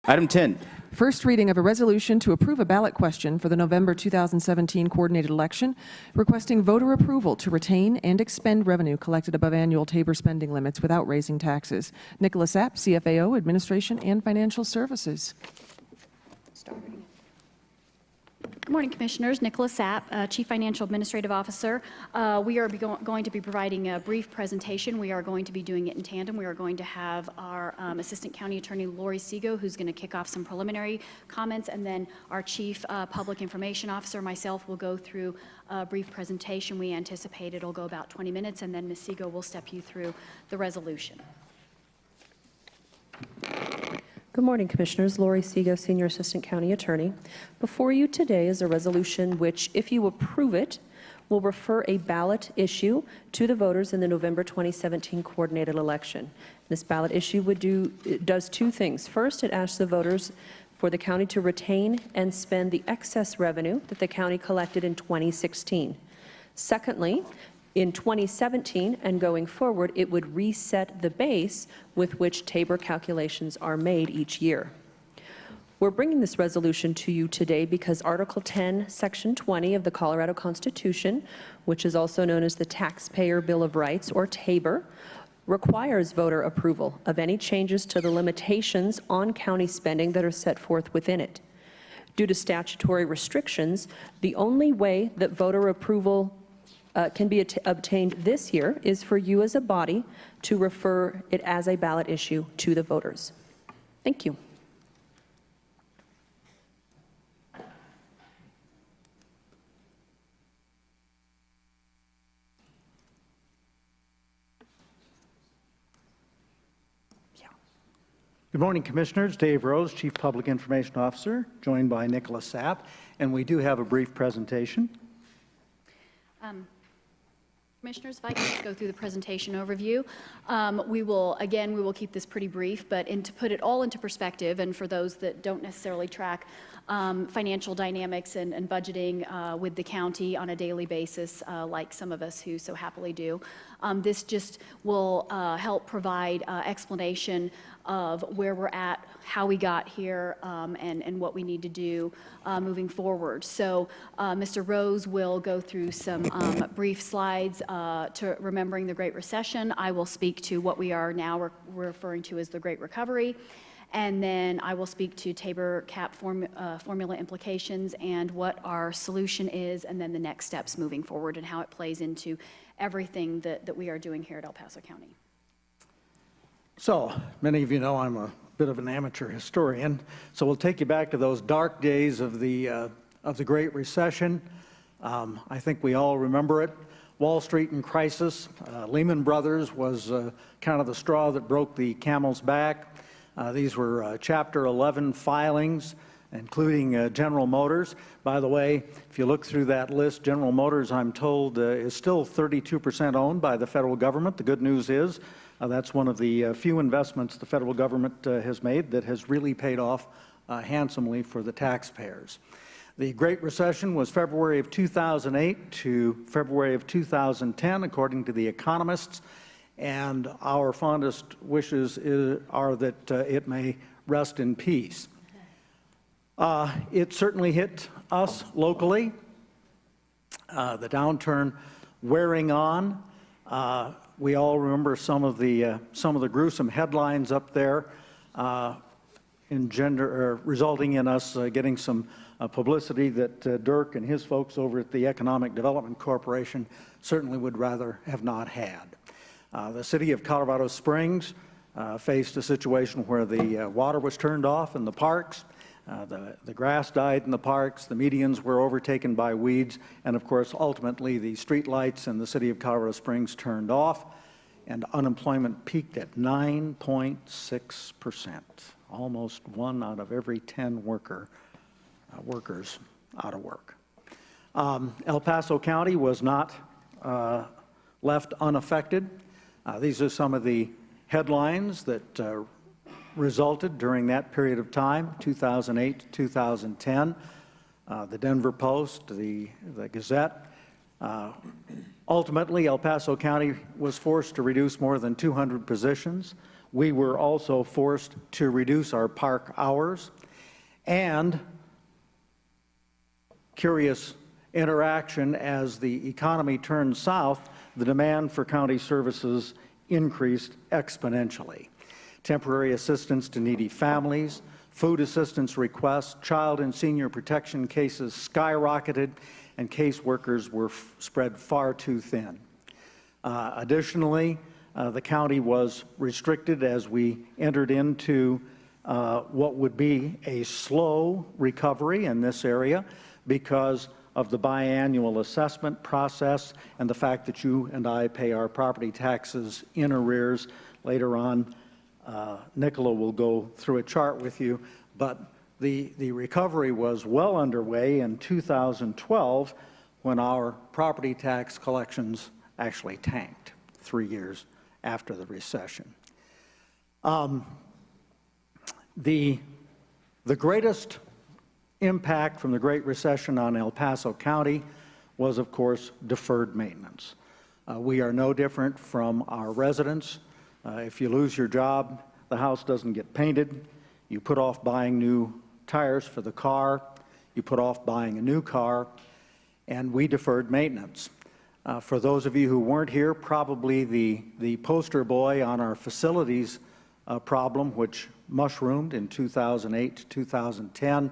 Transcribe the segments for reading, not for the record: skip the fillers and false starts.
Item 10. First reading of a resolution to approve a ballot question for the November 2017 coordinated election, requesting voter approval to retain and expend revenue collected above annual Tabor spending limits without raising taxes. Nicholas Sapp, CFAO, Administration and Financial Services. Good morning, Commissioners. Nicholas Sapp, Chief Financial Administrative Officer. We are going to be providing a brief presentation. We are going to be doing it in tandem. We are going to have our Assistant County Attorney, Lori Segal, who's going to kick off some preliminary comments, and then our Chief Public Information Officer, myself, will go through a brief presentation. We anticipate it'll go about 20 minutes, and then Ms. Segal will step you through the resolution. Good morning, Commissioners. Lori Segal, Senior Assistant County Attorney. Before you today is a resolution which, if you approve it, will refer a ballot issue to the voters in the November 2017 coordinated election. This ballot issue does two things. First, it asks the voters for the county to retain and spend the excess revenue that the county collected in 2016. Secondly, in 2017 and going forward, it would reset the base with which Tabor calculations are made each year. We're bringing this resolution to you today because Article 10, Section 20 of the Colorado Constitution, which is also known as the Taxpayer Bill of Rights, or Tabor, requires voter approval of any changes to the limitations on county spending that are set forth within it. Due to statutory restrictions, the only way that voter approval can be obtained this year is for you as a body to refer it as a ballot issue to the voters. Thank you. Good morning, Commissioners. Dave Rose, Chief Public Information Officer, joined by Nicholas Sapp, and we do have a brief presentation. Commissioners, if I can just go through the presentation overview. We will keep this pretty brief, but to put it all into perspective, and for those that don't necessarily track financial dynamics and budgeting with the county on a daily basis, like some of us who so happily do, this just will help provide explanation of where we're at, how we got here, and what we need to do moving forward. So Mr. Rose will go through some brief slides to remembering the Great Recession. I will speak to what we are now referring to as the Great Recovery. And then I will speak to Tabor cap formula implications and what our solution is, and then the next steps moving forward and how it plays into everything that we are doing here at El Paso County. So, many of you know I'm a bit of an amateur historian, so we'll take you back to those dark days of the Great Recession. I think we all remember it. Wall Street in crisis. Lehman Brothers was kind of the straw that broke the camel's back. These were Chapter 11 filings, including General Motors. By the way, if you look through that list, General Motors, I'm told, is still 32% owned by the federal government. The good news is that's one of the few investments the federal government has made that has really paid off handsomely for the taxpayers. The Great Recession was February of 2008 to February of 2010, according to the economists, and our fondest wishes are that it may rest in peace. It certainly hit us locally. The downturn wearing on. We all remember some of the gruesome headlines up there, resulting in us getting some publicity that Dirk and his folks over at the Economic Development Corporation certainly would rather have not had. The city of Colorado Springs faced a situation where the water was turned off in the parks, the grass died in the parks, the medians were overtaken by weeds, and of course ultimately the street lights in the city of Colorado Springs turned off, and unemployment peaked at 9.6%. Almost 1 out of every 10 workers out of work. El Paso County was not left unaffected. These are some of the headlines that resulted during that period of time, 2008 to 2010. The Denver Post, the Gazette. Ultimately, El Paso County was forced to reduce more than 200 positions. We were also forced to reduce our park hours, and curious interaction as the economy turned south, the demand for county services increased exponentially. Temporary assistance to needy families, food assistance requests, child and senior protection cases skyrocketed, and caseworkers were spread far too thin. Additionally, the county was restricted as we entered into what would be a slow recovery in this area because of the biannual assessment process and the fact that you and I pay our property taxes in arrears. Later on, Nicola will go through a chart with you, but the recovery was well underway in 2012 when our property tax collections actually tanked 3 years after the recession. The greatest impact from the Great Recession on El Paso County was, of course, deferred maintenance. We are no different from our residents. If you lose your job, the house doesn't get painted. You put off buying new tires for the car. You put off buying a new car, and we deferred maintenance. For those of you who weren't here, probably the poster boy on our facilities problem, which mushroomed in 2008 to 2010,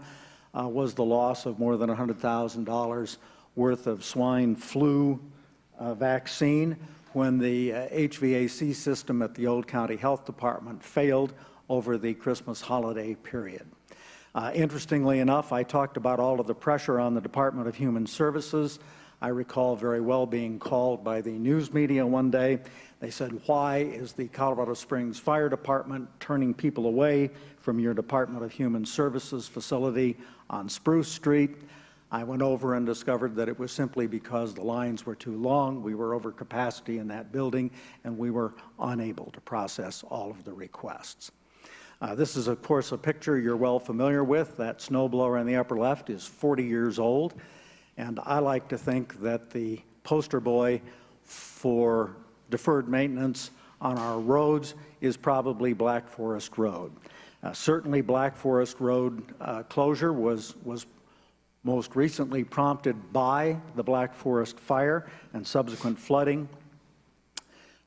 was the loss of more than $100,000 worth of swine flu vaccine when the HVAC system at the Old County Health Department failed over the Christmas holiday period. Interestingly enough, I talked about all of the pressure on the Department of Human Services. I recall very well being called by the news media one day. They said, "Why is the Colorado Springs Fire Department turning people away from your Department of Human Services facility on Spruce Street?" I went over and discovered that it was simply because the lines were too long, we were over capacity in that building, and we were unable to process all of the requests. This is, of course, a picture you're well familiar with. That snowblower in the upper left is 40 years old, and I like to think that the poster boy for deferred maintenance on our roads is probably Black Forest Road. Certainly Black Forest Road closure was most recently prompted by the Black Forest fire and subsequent flooding,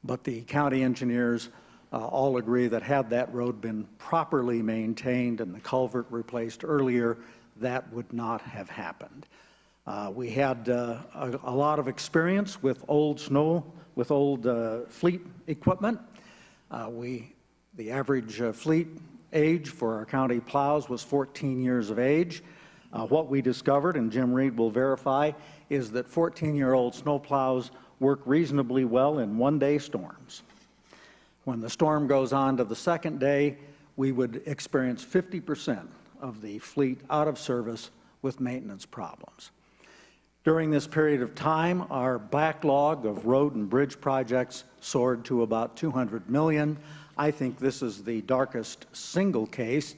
but the county engineers all agree that had that road been properly maintained and the culvert replaced earlier, that would not have happened. We had a lot of experience with old fleet equipment. The average fleet age for our county plows was 14 years of age. What we discovered, and Jim Reed will verify, is that 14-year-old snow plows work reasonably well in one-day storms. When the storm goes on to the second day, we would experience 50% of the fleet out of service with maintenance problems. During this period of time, our backlog of road and bridge projects soared to about $200 million. I think this is the darkest single case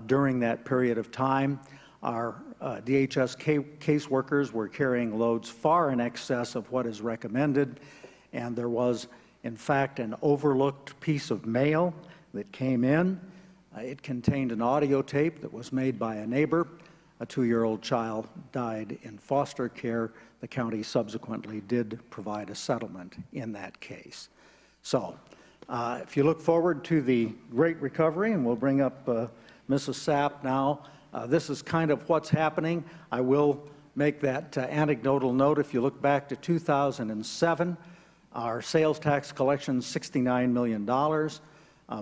during that period of time. Our DHS caseworkers were carrying loads far in excess of what is recommended, and there was, in fact, an overlooked piece of mail that came in. It contained an audio tape that was made by a neighbor. A 2-year-old child died in foster care. The county subsequently did provide a settlement in that case. So, if you look forward to the Great Recovery, and we'll bring up Mrs. Sapp now, this is kind of what's happening. I will make that anecdotal note. If you look back to 2007, our sales tax collection, $69 million.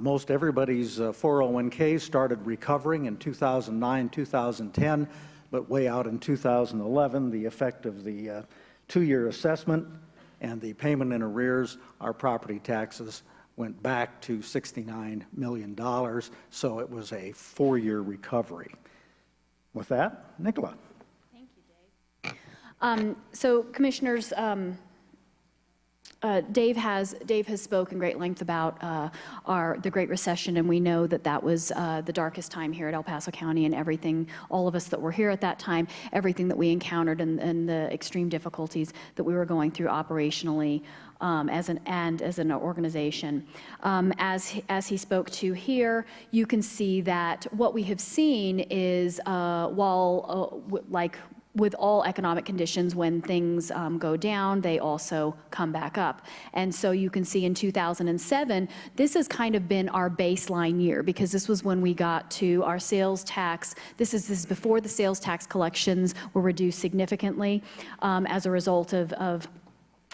Most everybody's 401ks started recovering in 2009, 2010, but way out in 2011, the effect of the 2-year assessment and the payment in arrears, our property taxes went back to $69 million, so it was a 4-year recovery. With that, Nicola. Thank you, Dave. So, Commissioners, Dave has spoken great length about the Great Recession, and we know that that was the darkest time here at El Paso County, and everything, all of us that were here at that time, everything that we encountered and the extreme difficulties that we were going through operationally as an organization. As he spoke to here, you can see that what we have seen is like with all economic conditions, when things go down, they also come back up. And so you can see in 2007, this has kind of been our baseline year, because this was when we got to our sales tax. This is before the sales tax collections were reduced significantly as a result of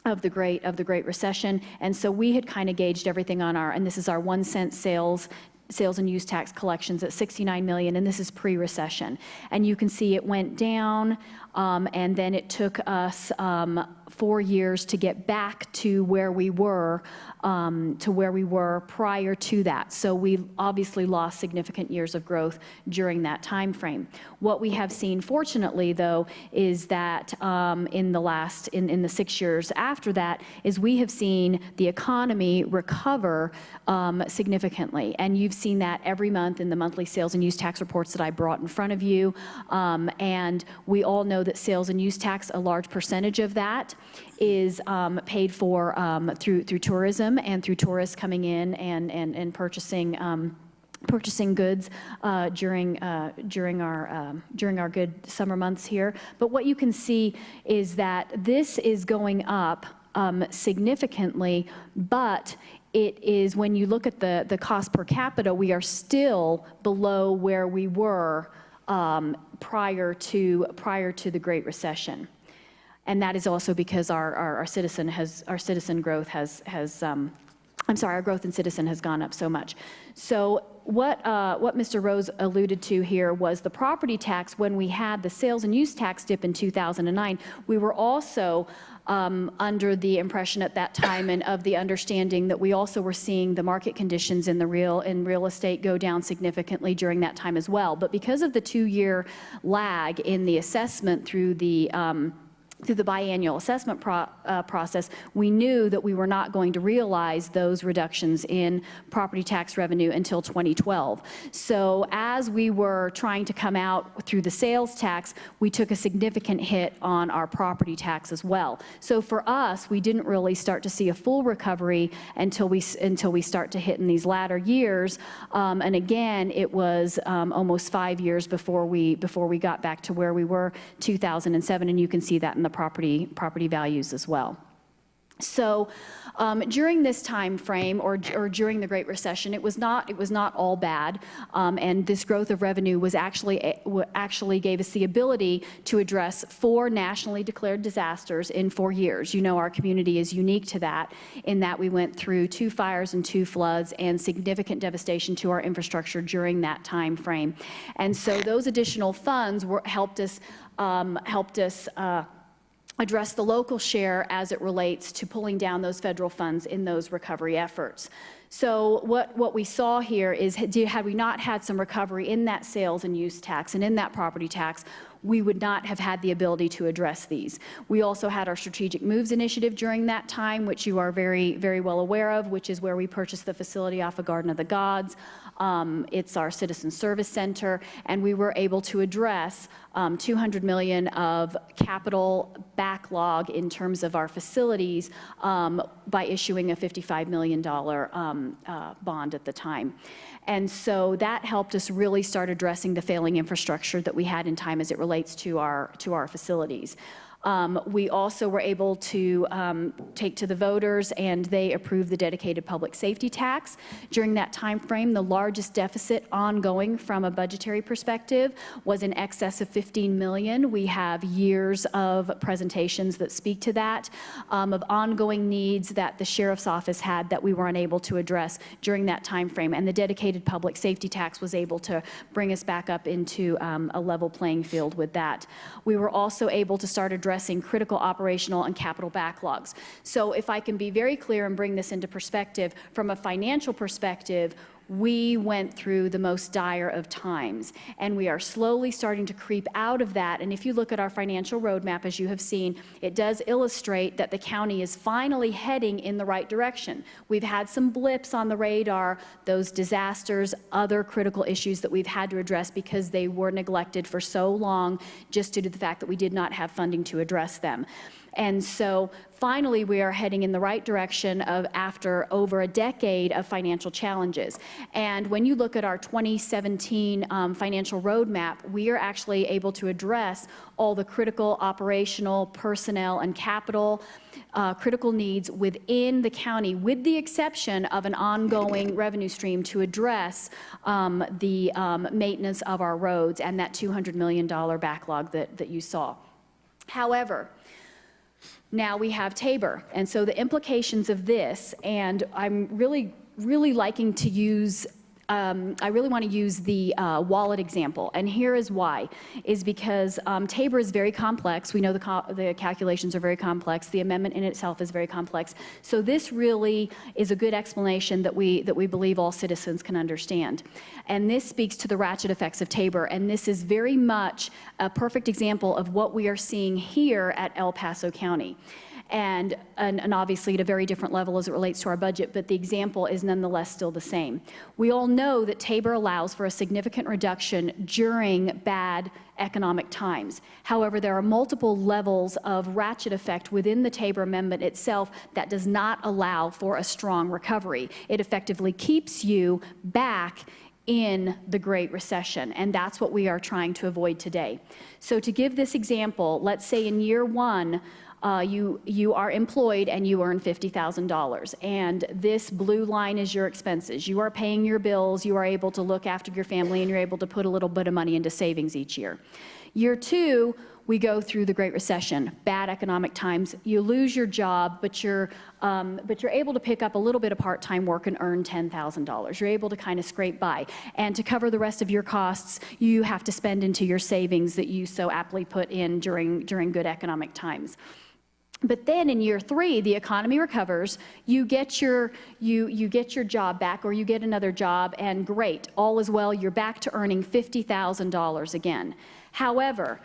the Great Recession. And so we had kind of gauged everything on and this is our 1 cent sales and use tax collections at $69 million, and this is pre-recession. And you can see it went down, and then it took us 4 years to get back to where we were prior to that. So we obviously lost significant years of growth during that time frame. What we have seen, fortunately, though, is that in the 6 years after that, is we have seen the economy recover significantly. And you've seen that every month in the monthly sales and use tax reports that I brought in front of you. And we all know that sales and use tax, a large percentage of that is paid for through tourism and through tourists coming in and purchasing goods during our good summer months here. But what you can see is that this is going up significantly, but it is, when you look at the cost per capita, we are still below where we were prior to the Great Recession. And that is also because our growth in citizen has gone up so much. So what Mr. Rose alluded to here was the property tax. When we had the sales and use tax dip in 2009, we were also under the impression at that time and of the understanding that we also were seeing the market conditions in real estate go down significantly during that time as well. But because of the 2-year lag in the assessment through the biannual assessment process, we knew that we were not going to realize those reductions in property tax revenue until 2012. So as we were trying to come out through the sales tax, we took a significant hit on our property tax as well. So for us, we didn't really start to see a full recovery until we start to hit in these latter years. And again, it was almost 5 years before we got back to where we were 2007, and you can see that in the property values as well. So during this time frame, or during the Great Recession, it was not all bad, and this growth of revenue was actually gave us the ability to address 4 nationally declared disasters in 4 years. You know, our community is unique to that, in that we went through 2 fires and 2 floods and significant devastation to our infrastructure during that time frame. And so those additional funds helped us address the local share as it relates to pulling down those federal funds in those recovery efforts. So what we saw here is, had we not had some recovery in that sales and use tax and in that property tax, we would not have had the ability to address these. We also had our Strategic Moves initiative during that time, which you are very, very well aware of, which is where we purchased the facility off of Garden of the Gods. It's our Citizen Service Center, and we were able to address $200 million of capital backlog in terms of our facilities by issuing a $55 million bond at the time. And so that helped us really start addressing the failing infrastructure that we had in time as it relates to our facilities. We also were able to take to the voters, and they approved the dedicated public safety tax. During that time frame, the largest deficit ongoing from a budgetary perspective was in excess of $15 million. We have years of presentations that speak to that, of ongoing needs that the sheriff's office had that we were unable to address during that time frame. And the dedicated public safety tax was able to bring us back up into a level playing field with that. We were also able to start addressing critical operational and capital backlogs. So if I can be very clear and bring this into perspective, from a financial perspective, we went through the most dire of times, and we are slowly starting to creep out of that. And if you look at our financial roadmap, as you have seen, it does illustrate that the county is finally heading in the right direction. We've had some blips on the radar, those disasters, other critical issues that we've had to address because they were neglected for so long, just due to the fact that we did not have funding to address them. And so finally, we are heading in the right direction of after over a decade of financial challenges. And when you look at our 2017 financial roadmap, we are actually able to address all the critical operational, personnel, and capital critical needs within the county, with the exception of an ongoing revenue stream to address the maintenance of our roads and that $200 million backlog that you saw. However, now we have Tabor, and so the implications of this, and I'm really liking to use, I really want to use the wallet example, and here is why, is because Tabor is very complex. We know the calculations are very complex. The amendment in itself is very complex. So this really is a good explanation that we believe all citizens can understand. And this speaks to the ratchet effects of Tabor, and this is very much a perfect example of what we are seeing here at El Paso County. And obviously at a very different level as it relates to our budget, but the example is nonetheless still the same. We all know that Tabor allows for a significant reduction during bad economic times. However, there are multiple levels of ratchet effect within the Tabor Amendment itself that does not allow for a strong recovery. It effectively keeps you back in the Great Recession, and that's what we are trying to avoid today. So to give this example, let's say in year one, you are employed and you earn $50,000, and this blue line is your expenses. You are paying your bills, you are able to look after your family, and you're able to put a little bit of money into savings each year. Year two, we go through the Great Recession, bad economic times. You lose your job, but you're able to pick up a little bit of part-time work and earn $10,000. You're able to kind of scrape by. And to cover the rest of your costs, you have to spend into your savings that you so aptly put in during good economic times. But then in year three, the economy recovers, you get your job back, or you get another job, and great, all is well, you're back to earning $50,000 again. However,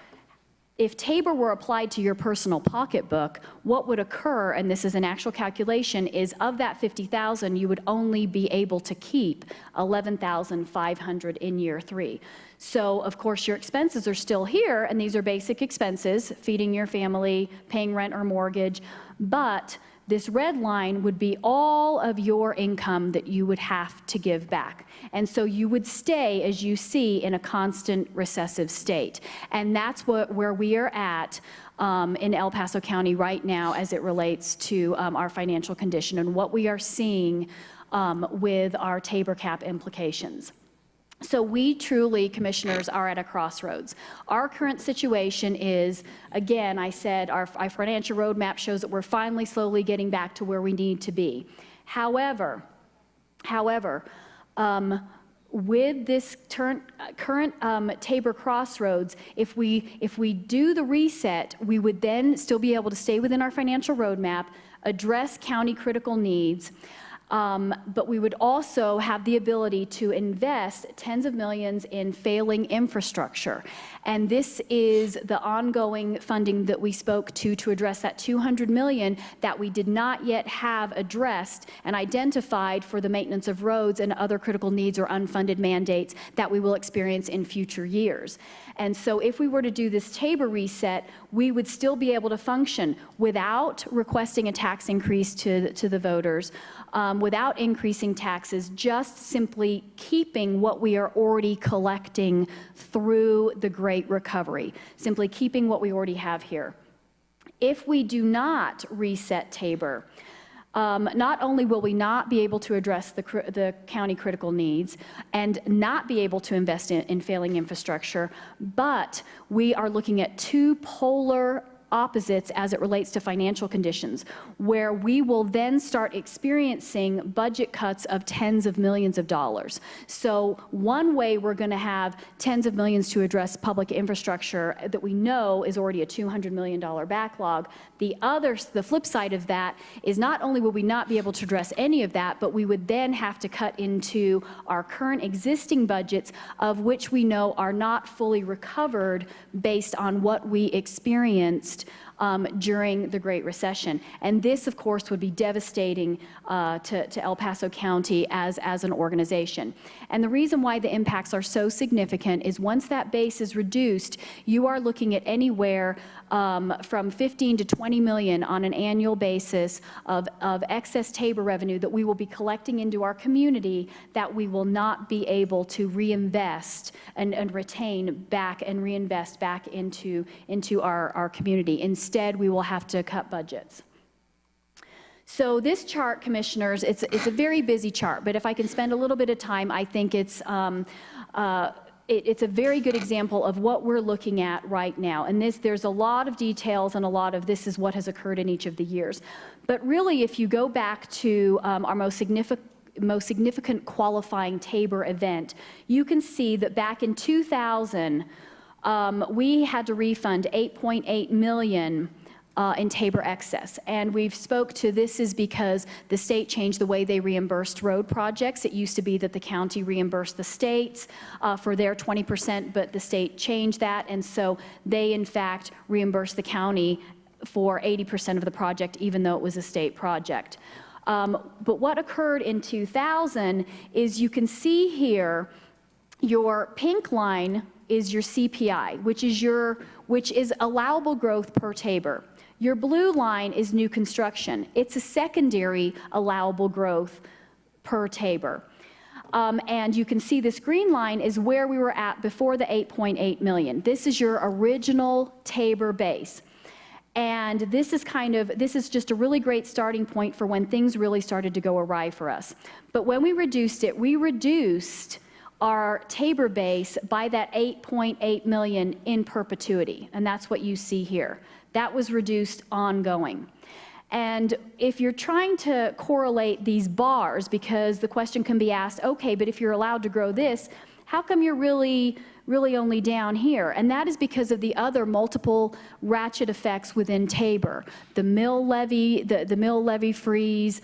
if Tabor were applied to your personal pocketbook, what would occur, and this is an actual calculation, is of that $50,000, you would only be able to keep $11,500 in year three. So, of course, your expenses are still here, and these are basic expenses, feeding your family, paying rent or mortgage, but this red line would be all of your income that you would have to give back. And so you would stay, as you see, in a constant recessive state. And that's where we are at in El Paso County right now as it relates to our financial condition and what we are seeing with our Tabor cap implications. So we truly, commissioners, are at a crossroads. Our current situation is, again, I said our financial roadmap shows that we're finally slowly getting back to where we need to be. However, with this current Tabor crossroads, if we do the reset, we would then still be able to stay within our financial roadmap, address county critical needs, but we would also have the ability to invest tens of millions in failing infrastructure. And this is the ongoing funding that we spoke to address that $200 million that we did not yet have addressed and identified for the maintenance of roads and other critical needs or unfunded mandates that we will experience in future years. And so if we were to do this Tabor reset, we would still be able to function without requesting a tax increase to the voters, without increasing taxes, just simply keeping what we are already collecting through the Great Recovery, simply keeping what we already have here. If we do not reset Tabor, not only will we not be able to address the county critical needs and not be able to invest in failing infrastructure, but we are looking at two polar opposites as it relates to financial conditions, where we will then start experiencing budget cuts of tens of millions of dollars. So one way we're going to have tens of millions to address public infrastructure that we know is already a $200 million backlog. The flip side of that is not only will we not be able to address any of that, but we would then have to cut into our current existing budgets, of which we know are not fully recovered based on what we experienced during the Great Recession. And this, of course, would be devastating to El Paso County as an organization. And the reason why the impacts are so significant is once that base is reduced, you are looking at anywhere from 15 to 20 million on an annual basis of excess Tabor revenue that we will be collecting into our community that we will not be able to reinvest and retain back and reinvest back into our community. Instead, we will have to cut budgets. So this chart, commissioners, it's a very busy chart, but if I can spend a little bit of time, I think it's a very good example of what we're looking at right now. And there's a lot of details and a lot of this is what has occurred in each of the years. But really, if you go back to our most significant qualifying Tabor event, you can see that back in 2000, we had to refund $8.8 million in Tabor excess. And we've spoke to this is because the state changed the way they reimbursed road projects. It used to be that the county reimbursed the states for their 20%, but the state changed that. And so they, in fact, reimbursed the county for 80% of the project, even though it was a state project. But what occurred in 2000 is you can see here, your pink line is your CPI, which is allowable growth per Tabor. Your blue line is new construction. It's a secondary allowable growth per Tabor. And you can see this green line is where we were at before the 8.8 million. This is your original Tabor base. And this is just a really great starting point for when things really started to go awry for us. But when we reduced it, we reduced our Tabor base by that 8.8 million in perpetuity. And that's what you see here. That was reduced ongoing. And if you're trying to correlate these bars, because the question can be asked, okay, but if you're allowed to grow this, how come you're really only down here? And that is because of the other multiple ratchet effects within Tabor. The mill levy, the mill levy freeze,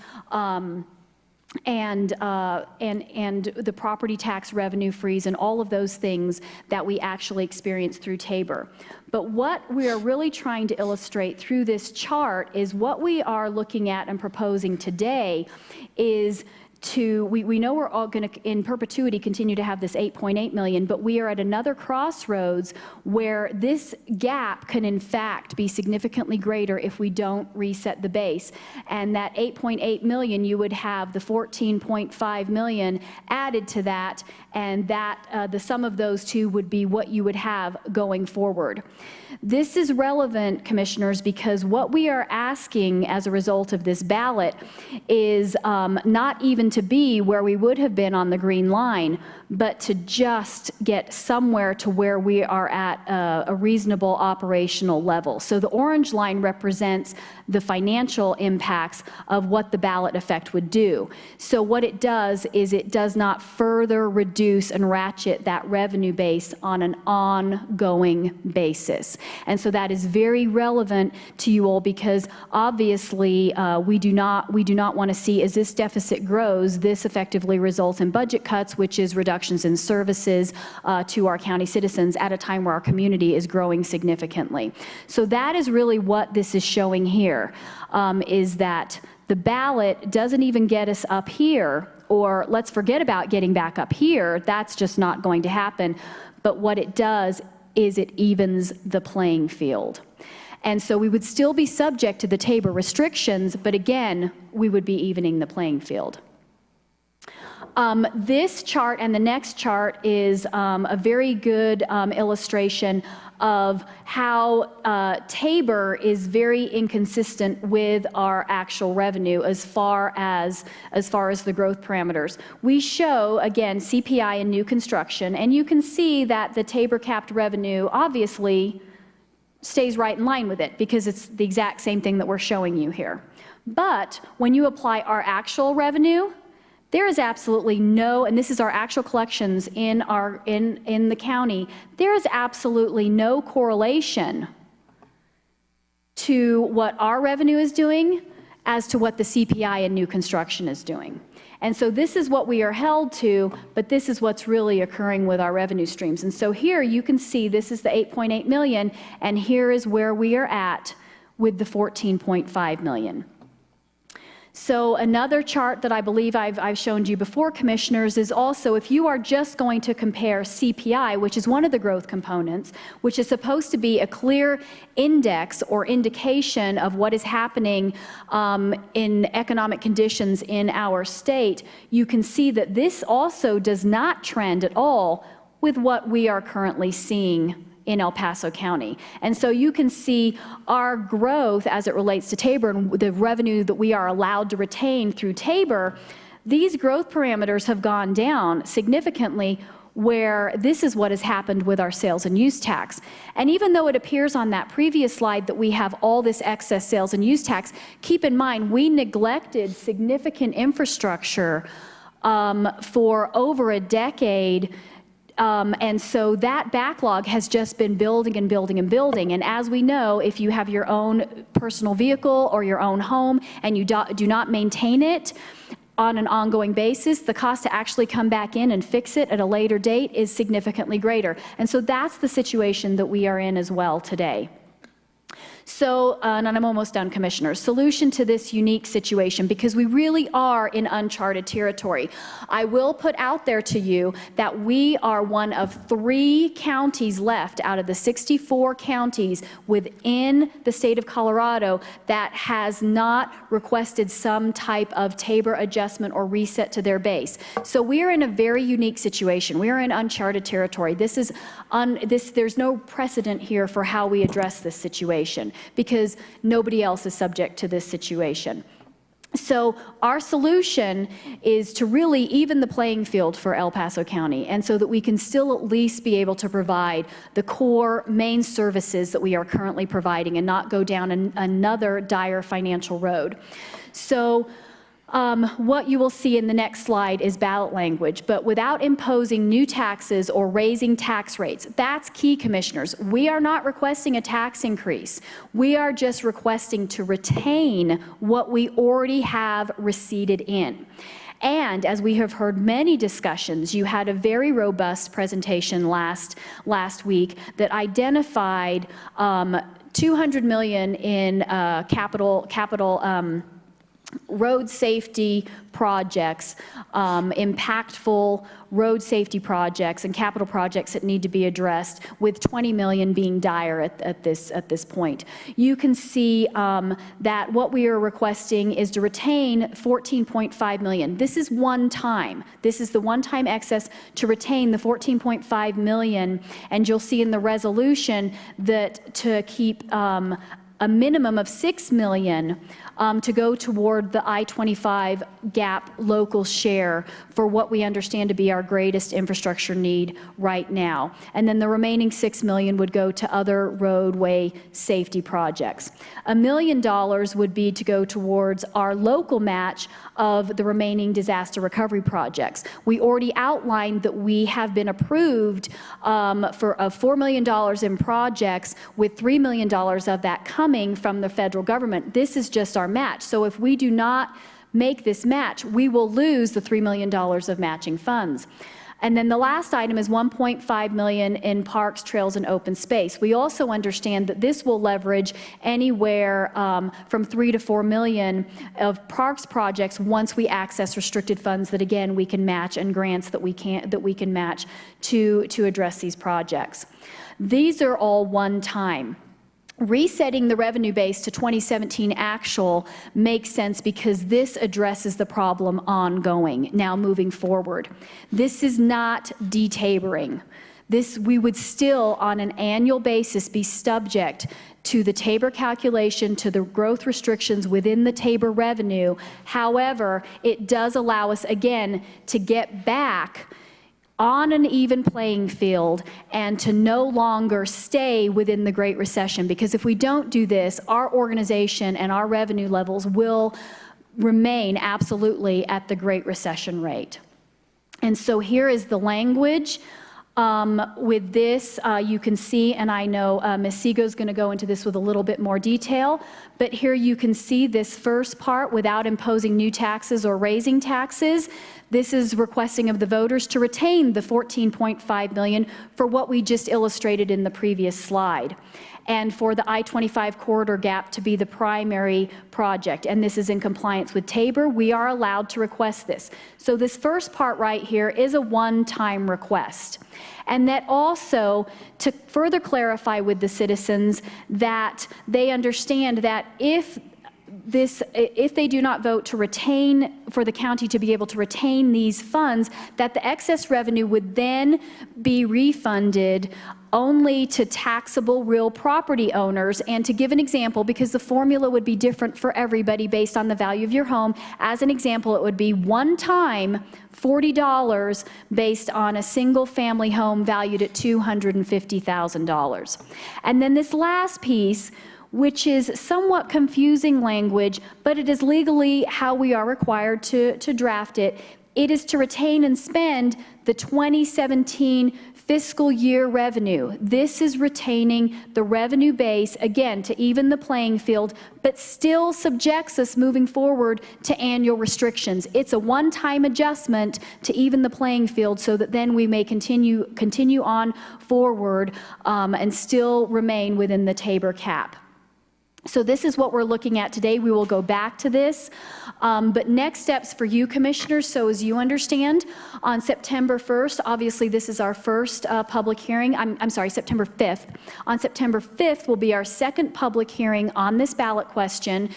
and the property tax revenue freeze and all of those things that we actually experienced through Tabor. But what we are really trying to illustrate through this chart is what we are looking at and proposing today is we know we're all going to, in perpetuity, continue to have this 8.8 million, but we are at another crossroads where this gap can, in fact, be significantly greater if we don't reset the base. And that 8.8 million, you would have the 14.5 million added to that, and that the sum of those two would be what you would have going forward. This is relevant, commissioners, because what we are asking as a result of this ballot is not even to be where we would have been on the green line, but to just get somewhere to where we are at a reasonable operational level. So the orange line represents the financial impacts of what the ballot effect would do. So what it does is it does not further reduce and ratchet that revenue base on an ongoing basis. And so that is very relevant to you all because obviously we do not want to see, as this deficit grows, this effectively results in budget cuts, which is reductions in services to our county citizens at a time where our community is growing significantly. So that is really what this is showing here, is that the ballot doesn't even get us up here, or let's forget about getting back up here. That's just not going to happen. But what it does is it evens the playing field. And so we would still be subject to the Tabor restrictions, but again, we would be evening the playing field. This chart and the next chart is a very good illustration of how Tabor is very inconsistent with our actual revenue as far as the growth parameters. We show, again, CPI and new construction, and you can see that the Tabor capped revenue obviously stays right in line with it because it's the exact same thing that we're showing you here. But when you apply our actual revenue, there is absolutely no, and this is our actual collections in the county, there is absolutely no correlation to what our revenue is doing as to what the CPI and new construction is doing. And so this is what we are held to, but this is what's really occurring with our revenue streams. And so here you can see this is the 8.8 million, and here is where we are at with the 14.5 million. So another chart that I believe I've shown you before, Commissioners, is also if you are just going to compare CPI, which is one of the growth components, which is supposed to be a clear index or indication of what is happening in economic conditions in our state, you can see that this also does not trend at all with what we are currently seeing in El Paso County. And so you can see our growth as it relates to Tabor and the revenue that we are allowed to retain through Tabor. These growth parameters have gone down significantly, where this is what has happened with our sales and use tax. And even though it appears on that previous slide that we have all this excess sales and use tax, keep in mind we neglected significant infrastructure for over a decade. And so that backlog has just been building and building and building. And as we know, if you have your own personal vehicle or your own home and you do not maintain it on an ongoing basis, the cost to actually come back in and fix it at a later date is significantly greater. And so that's the situation that we are in as well today. So, and I'm almost done, Commissioners. Solution to this unique situation, because we really are in uncharted territory. I will put out there to you that we are one of 3 counties left out of the 64 counties within the state of Colorado that has not requested some type of Tabor adjustment or reset to their base. So we are in a very unique situation. We are in uncharted territory. There's no precedent here for how we address this situation, because nobody else is subject to this situation. So our solution is to really even the playing field for El Paso County, and so that we can still at least be able to provide the core main services that we are currently providing and not go down another dire financial road. So what you will see in the next slide is ballot language, but without imposing new taxes or raising tax rates. That's key, Commissioners. We are not requesting a tax increase. We are just requesting to retain what we already have receded in. And as we have heard many discussions, you had a very robust presentation last week that identified $200 million in capital road safety projects, impactful road safety projects and capital projects that need to be addressed, with $20 million being dire at this point. You can see that what we are requesting is to retain $14.5 million. This is one time. This is the one-time excess to retain the $14.5 million, and you'll see in the resolution that to keep a minimum of $6 million to go toward the I-25 gap local share for what we understand to be our greatest infrastructure need right now. And then the remaining $6 million would go to other roadway safety projects. $1 million would be to go towards our local match of the remaining disaster recovery projects. We already outlined that we have been approved for $4 million in projects, with $3 million of that coming from the federal government. This is just our match. So if we do not make this match, we will lose the $3 million of matching funds. And then the last item is $1.5 million in parks, trails, and open space. We also understand that this will leverage anywhere from $3 to $4 million of parks projects once we access restricted funds that, again, we can match, and grants that we can match to address these projects. These are all one time. Resetting the revenue base to 2017 actual makes sense because this addresses the problem ongoing, now moving forward. This is not detabering. We would still, on an annual basis, be subject to the Tabor calculation, to the growth restrictions within the Tabor revenue. However, it does allow us, again, to get back on an even playing field and to no longer stay within the Great Recession, because if we don't do this, our organization and our revenue levels will remain absolutely at the Great Recession rate. And so here is the language. With this, you can see, and I know Ms. Sego's is going to go into this with a little bit more detail, but here you can see this first part, without imposing new taxes or raising taxes. This is requesting of the voters to retain the $14.5 million for what we just illustrated in the previous slide. and for the I-25 corridor gap to be the primary project. And this is in compliance with Tabor. We are allowed to request this. So this first part right here is a one-time request. And that also, to further clarify with the citizens, that they understand that if they do not vote to retain, for the county to be able to retain these funds, that the excess revenue would then be refunded only to taxable real property owners. And to give an example, because the formula would be different for everybody based on the value of your home, as an example, it would be one time $40 based on a single family home valued at $250,000. And then this last piece, which is somewhat confusing language, but it is legally how we are required to draft it. It is to retain and spend the 2017 fiscal year revenue. This is retaining the revenue base, again, to even the playing field, but still subjects us moving forward to annual restrictions. It's a one-time adjustment to even the playing field so that then we may continue on forward and still remain within the Tabor cap. So this is what we're looking at today. We will go back to this. But next steps for you, commissioners, so as you understand, on September 1st, obviously this is our first public hearing. I'm sorry, September 5th. On September 5th will be our second public hearing on this ballot question.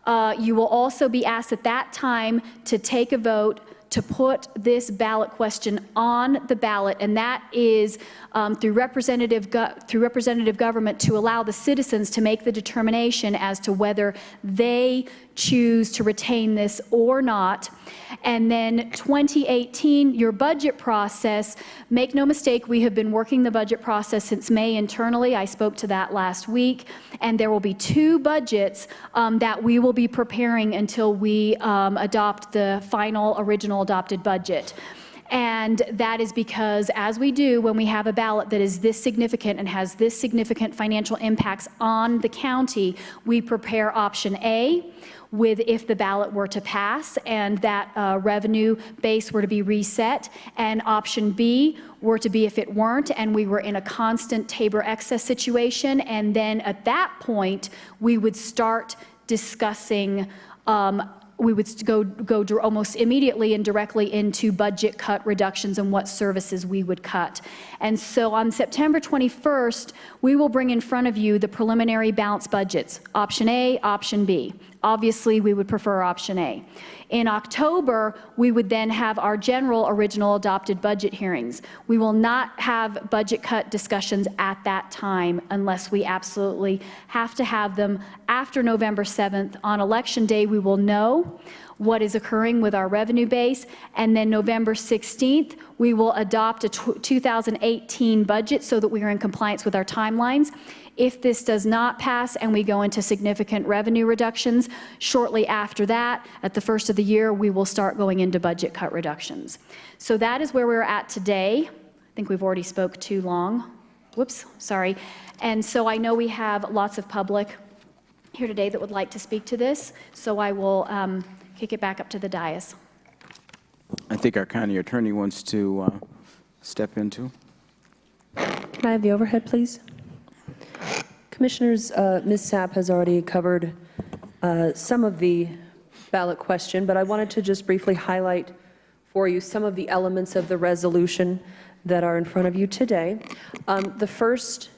You will also be asked at that time to take a vote to put this ballot question on the ballot, and that is through representative government, to allow the citizens to make the determination as to whether they choose to retain this or not. And then 2018, your budget process, make no mistake, we have been working the budget process since May internally. I spoke to that last week, and there will be two budgets that we will be preparing until we adopt the final original adopted budget. And that is because, as we do when we have a ballot that is this significant and has this significant financial impacts on the county, we prepare option A with if the ballot were to pass and that revenue base were to be reset, and option B were to be if it weren't and we were in a constant Tabor excess situation. And then at that point, we would start discussing we would go almost immediately and directly into budget cut reductions and what services we would cut. And so on September 21st, we will bring in front of you the preliminary balanced budgets, option A, option B. Obviously, we would prefer option A. In October, we would then have our general original adopted budget hearings. We will not have budget cut discussions at that time unless we absolutely have to have them after November 7th. On Election Day, we will know what is occurring with our revenue base, and then November 16th, we will adopt a 2018 budget so that we are in compliance with our timelines. If this does not pass and we go into significant revenue reductions, shortly after that, at the first of the year, we will start going into budget cut reductions. So that is where we're at today. I think we've already spoke too long. Whoops, sorry. And so I know we have lots of public here today that would like to speak to this, so I will kick it back up to the dais. I think our county attorney wants to step into. Can I have the overhead, please? Commissioners, Ms. Sapp has already covered some of the ballot question, but I wanted to just briefly highlight for you some of the elements of the resolution that are in front of you today. The first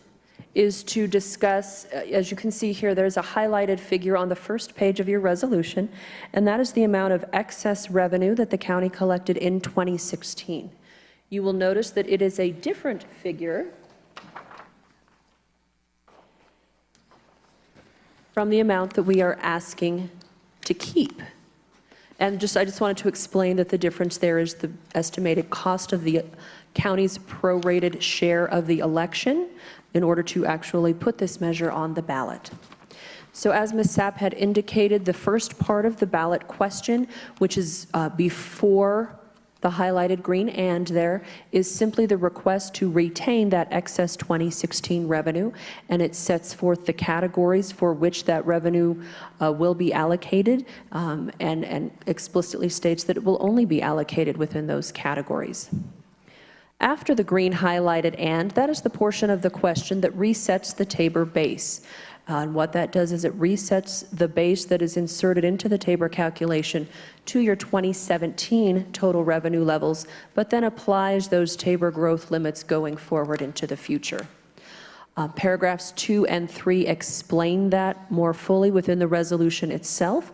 is to discuss, as you can see here, there's a highlighted figure on the first page of your resolution, and that is the amount of excess revenue that the county collected in 2016. You will notice that it is a different figure from the amount that we are asking to keep. And I just wanted to explain that the difference there is the estimated cost of the county's prorated share of the election in order to actually put this measure on the ballot. So as Ms. Sapp had indicated, the first part of the ballot question, which is before the highlighted green "and" there, is simply the request to retain that excess 2016 revenue, and it sets forth the categories for which that revenue will be allocated, and explicitly states that it will only be allocated within those categories. After the green highlighted "and," that is the portion of the question that resets the Tabor base. And what that does is it resets the base that is inserted into the Tabor calculation to your 2017 total revenue levels, but then applies those Tabor growth limits going forward into the future. Paragraphs 2 and 3 explain that more fully within the resolution itself.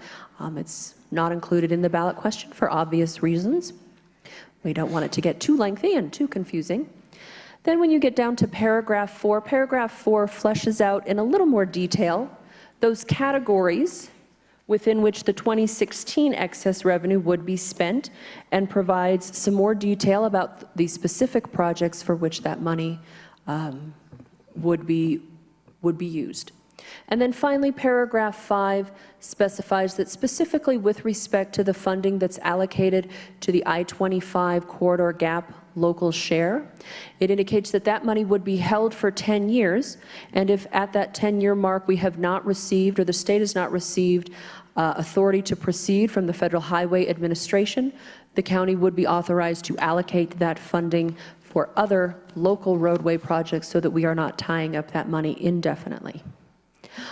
It's not included in the ballot question for obvious reasons. We don't want it to get too lengthy and too confusing. Then when you get down to paragraph 4 fleshes out in a little more detail those categories within which the 2016 excess revenue would be spent, and provides some more detail about the specific projects for which that money would be used. And then finally, paragraph 5 specifies that specifically with respect to the funding that's allocated to the I-25 corridor gap local share, it indicates that that money would be held for 10 years, and if at that 10-year mark we have not received, or the state has not received authority to proceed from the Federal Highway Administration, the county would be authorized to allocate that funding for other local roadway projects so that we are not tying up that money indefinitely.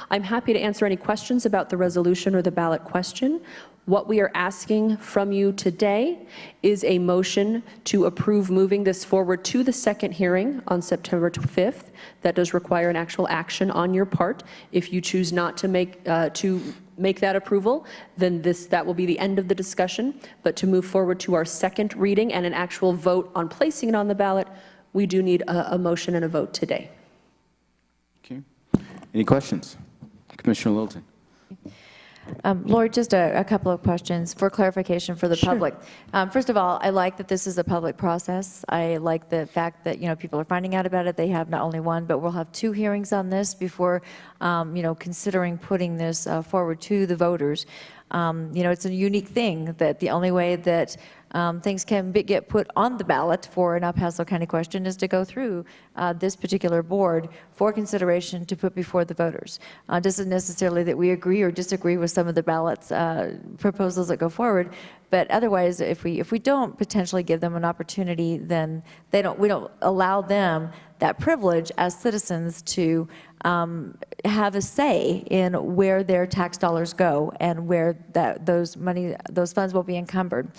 I'm happy to answer any questions about the resolution or the ballot question. What we are asking from you today is a motion to approve moving this forward to the second hearing on September 5th. That does require an actual action on your part. If you choose not to make that approval, then that will be the end of the discussion. But to move forward to our second reading and an actual vote on placing it on the ballot, we do need a motion and a vote today. Okay. Any questions? Commissioner Littleton. Lori, just a couple of questions for clarification for the public. First of all, I like that this is a public process. I like the fact that, people are finding out about it. They have not only one, but we'll have 2 hearings on this before, considering putting this forward to the voters. It's a unique thing that the only way that things can get put on the ballot for an El Paso County question is to go through this particular board for consideration to put before the voters. Doesn't necessarily that we agree or disagree with some of the ballots proposals that go forward, but otherwise, if we don't potentially give them an opportunity, then we don't allow them that privilege as citizens to have a say in where their tax dollars go and where those funds will be encumbered.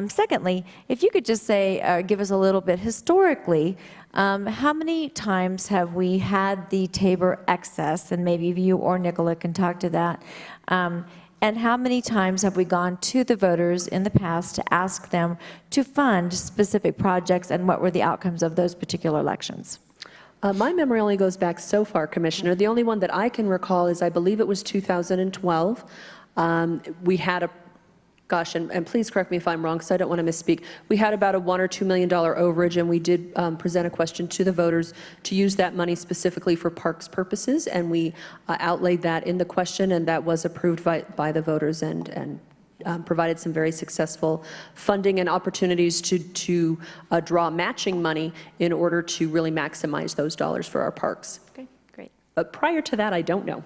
Secondly, if you could just say, give us a little bit historically, how many times have we had the Tabor excess, and maybe you or Nicola can talk to that, and how many times have we gone to the voters in the past to ask them to fund specific projects, and what were the outcomes of those particular elections? My memory only goes back so far, Commissioner. The only one that I can recall is, I believe it was 2012. We had gosh, and please correct me if I'm wrong, because I don't want to misspeak. We had about a $1 or $2 million overage, and we did present a question to the voters to use that money specifically for parks purposes, and we outlaid that in the question, and that was approved by the voters, and provided some very successful funding and opportunities to draw matching money in order to really maximize those dollars for our parks. Okay, great. But prior to that, I don't know.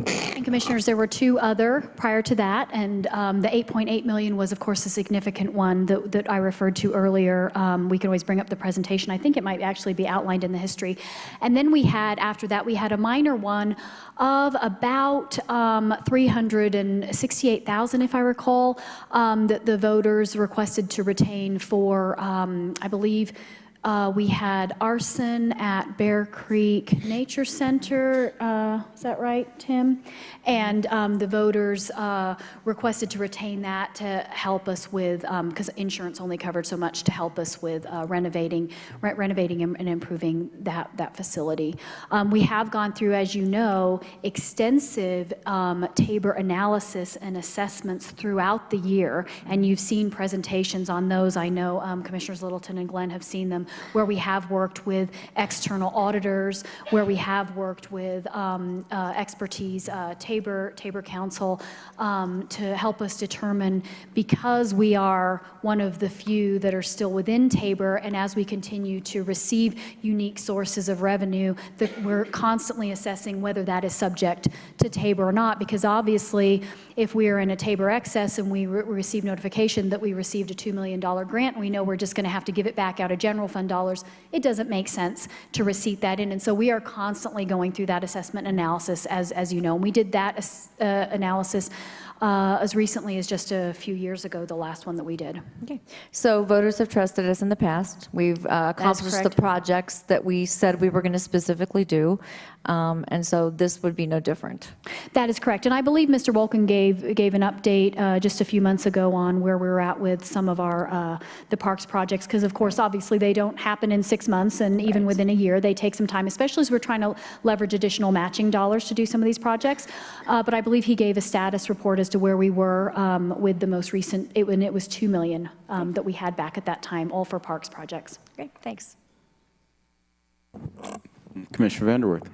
And Commissioners, there were 2 other prior to that, and the $8.8 million was, of course, a significant one that I referred to earlier. We can always bring up the presentation. I think it might actually be outlined in the history. And then after that, we had a minor one of about $368,000, if I recall, that the voters requested to retain for, I believe, we had arson at Bear Creek Nature Center, is that right, Tim? And the voters requested to retain that to help us with, because insurance only covered so much, to help us with renovating and improving that facility. We have gone through, as you know, extensive Tabor analysis and assessments throughout the year, and you've seen presentations on those. I know Commissioners Littleton and Glenn have seen them. where we have worked with external auditors, where we have worked with expertise, Tabor Council, to help us determine, because we are one of the few that are still within Tabor, and as we continue to receive unique sources of revenue, that we're constantly assessing whether that is subject to Tabor or not, because obviously, if we are in a Tabor excess and we receive notification that we received a $2 million grant, we know we're just going to have to give it back out of general fund dollars, it doesn't make sense to receipt that in. And so we are constantly going through that assessment analysis, as you know. And we did that analysis as recently as just a few years ago, the last one that we did. Okay. So voters have trusted us in the past. We've accomplished the correct. projects that we said we were going to specifically do. And so this would be no different. That is correct. And I believe Mr. Wolken gave an update just a few months ago on where we were at with some of our the parks projects, because of course, obviously, they don't happen in 6 months, and even within a year, they take some time, especially as we're trying to leverage additional matching dollars to do some of these projects. But I believe he gave a status report as to where we were with the most recent, and it was $2 million that we had back at that time, all for parks projects. Great, thanks. Commissioner Vanderwerth.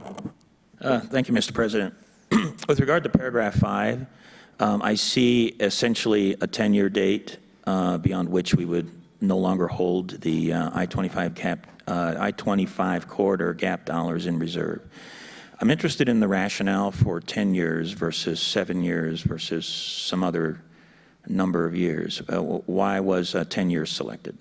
Thank you, Mr. President. With regard to paragraph 5, I see essentially a 10-year date beyond which we would no longer hold the I-25 corridor gap dollars in reserve. I'm interested in the rationale for 10 years versus 7 years versus some other number of years. Why was 10 years selected?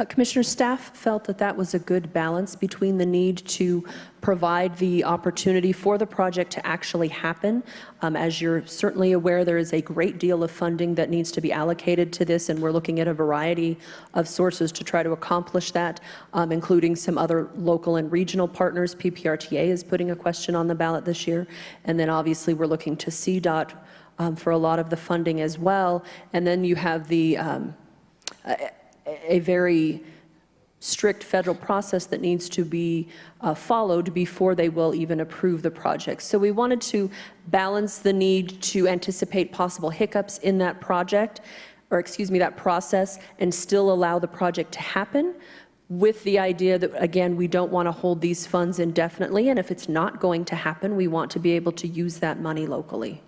Commissioner, staff felt that that was a good balance between the need to provide the opportunity for the project to actually happen. As you're certainly aware, there is a great deal of funding that needs to be allocated to this, and we're looking at a variety of sources to try to accomplish that, including some other local and regional partners. PPRTA is putting a question on the ballot this year, and then obviously we're looking to CDOT for a lot of the funding as well. And then you have the a very strict federal process that needs to be followed before they will even approve the project. So we wanted to balance the need to anticipate possible hiccups in that project, or excuse me, that process, and still allow the project to happen, with the idea that, again, we don't want to hold these funds indefinitely, and if it's not going to happen, we want to be able to use that money locally.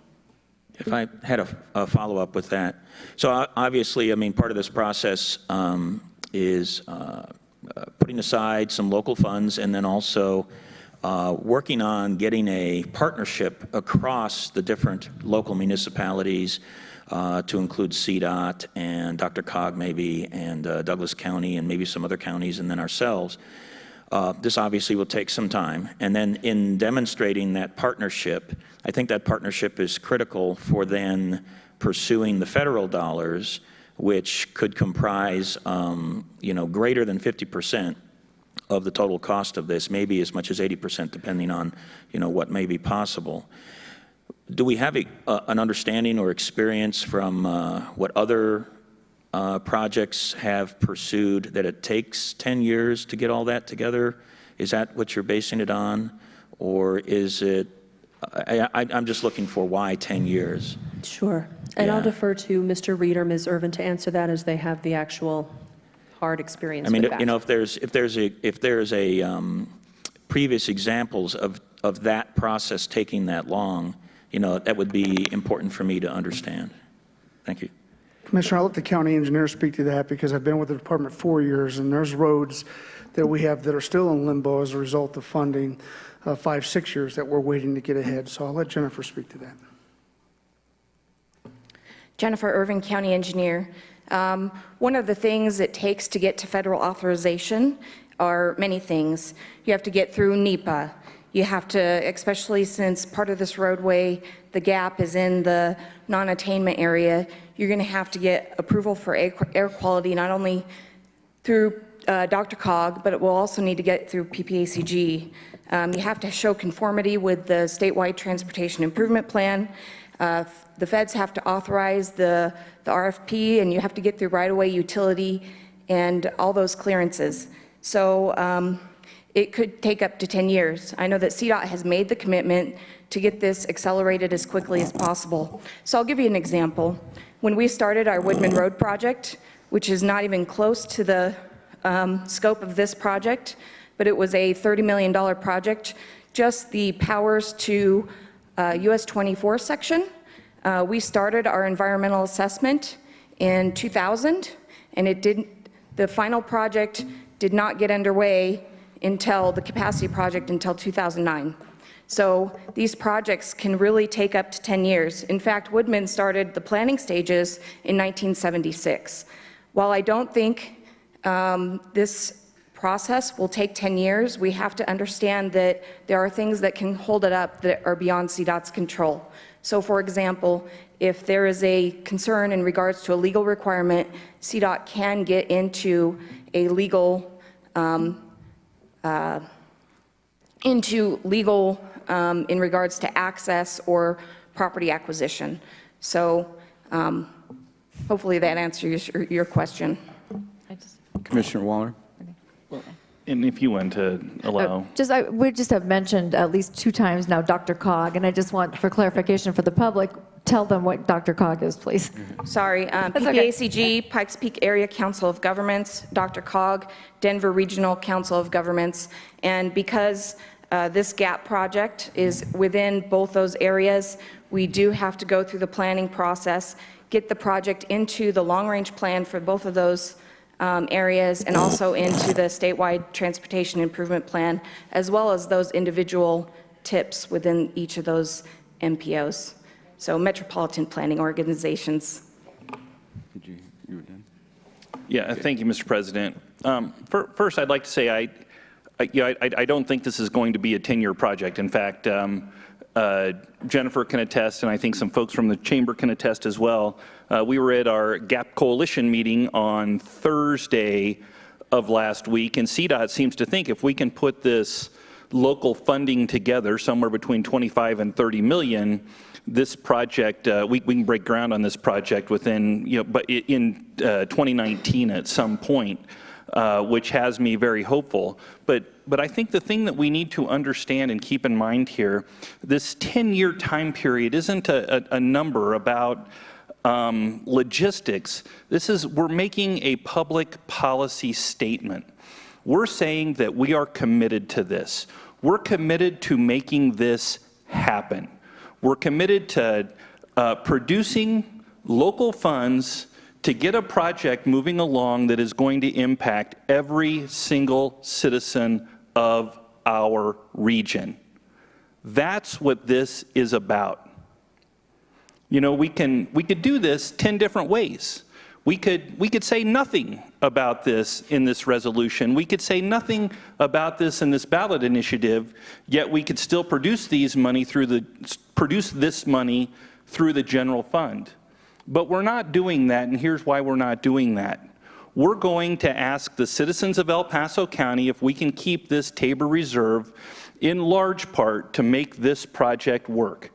If I had a follow-up with that. So obviously, I mean, part of this process is putting aside some local funds and then also working on getting a partnership across the different local municipalities to include CDOT and DRCOG maybe, and Douglas County and maybe some other counties, and then ourselves. This obviously will take some time. And then in demonstrating that partnership, I think that partnership is critical for then pursuing the federal dollars, which could comprise, greater than 50% of the total cost of this, maybe as much as 80%, depending on, what may be possible. Do we have an understanding or experience from what other projects have pursued, that it takes 10 years to get all that together? Is that what you're basing it on? Or is it, I'm just looking for why 10 years? Sure. And Yeah. I'll defer to Mr. Reed or Ms. Irvin to answer that, as they have the actual hard experience I mean, with that. if there's a previous examples of that process taking that long, that would be important for me to understand. Thank you. Commissioner, I'll let the county engineer speak to that, because I've been with the department 4 years, and there's roads that we have that are still in limbo as a result of funding, 5, 6 years that we're waiting to get ahead. So I'll let Jennifer speak to that. Jennifer Irvin, County Engineer. One of the things it takes to get to federal authorization are many things. You have to get through NEPA. You have to, especially since part of this roadway, the gap is in the non-attainment area, you're going to have to get approval for air quality, not only through DRCOG, but it will also need to get through PPACG. You have to show conformity with the statewide transportation improvement plan. The feds have to authorize the RFP, and you have to get through right-of-way, utility, and all those clearances. So it could take up to 10 years. I know that CDOT has made the commitment to get this accelerated as quickly as possible. So I'll give you an example. When we started our Woodman Road project, which is not even close to the scope of this project, but it was a $30 million project. Just the powers to US 24 section. We started our environmental assessment in 2000, and the final project did not get underway until the capacity project until 2009. So these projects can really take up to 10 years. In fact, Woodman started the planning stages in 1976. While I don't think this process will take 10 years, we have to understand that there are things that can hold it up that are beyond CDOT's control. So for example, if there is a concern in regards to a legal requirement, CDOT can get into a legal in regards to access or property acquisition. So hopefully that answers your question. Commissioner Waller? And if you want to allow. We just have mentioned at least 2 times now Dr. and I just want, for clarification for the public, tell them what Dr. is, please. Sorry, PPACG, Pikes Peak Area Council of Governments, DRCOG, Denver Regional Council of Governments, and because this GAP project is within both those areas, we do have to go through the planning process, get the project into the long-range plan for both of those areas, and also into the statewide transportation improvement plan, as well as those individual TIPs within each of those MPOs. So metropolitan planning organizations. You were done? Yeah, thank you, Mr. President. First, I'd like to say I don't think this is going to be a 10-year project. In fact, Jennifer can attest, and I think some folks from the chamber can attest as well. We were at our GAP Coalition meeting on Thursday of last week, and CDOT seems to think if we can put this local funding together, somewhere between 25 and 30 million, this project, we can break ground on this project within, but in 2019 at some point, which has me very hopeful. But I think the thing that we need to understand and keep in mind here, this 10-year time period isn't a number about logistics. We're making a public policy statement. We're saying that we are committed to this. We're committed to making this happen. We're committed to producing local funds to get a project moving along that is going to impact every single citizen of our region. That's what this is about. We could do this 10 different ways. We could say nothing about this in this resolution. We could say nothing about this in this ballot initiative, yet we could still produce this money through the general fund. But we're not doing that, and here's why we're not doing that. We're going to ask the citizens of El Paso County if we can keep this Tabor Reserve in large part to make this project work.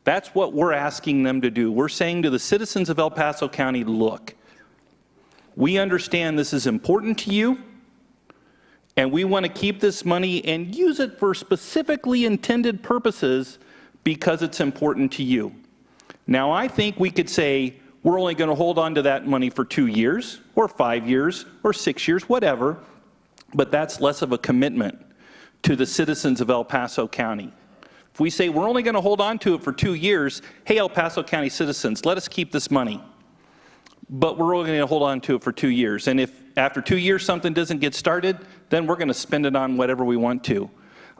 That's what we're asking them to do. We're saying to the citizens of El Paso County, look, we understand this is important to you, and we want to keep this money and use it for specifically intended purposes because it's important to you. Now, I think we could say we're only going to hold on to that money for 2 years or 5 years or 6 years, whatever, but that's less of a commitment to the citizens of El Paso County. If we say we're only going to hold on to it for 2 years, hey, El Paso County citizens, let us keep this money. But we're only going to hold on to it for 2 years. And if after 2 years something doesn't get started, then we're going to spend it on whatever we want to.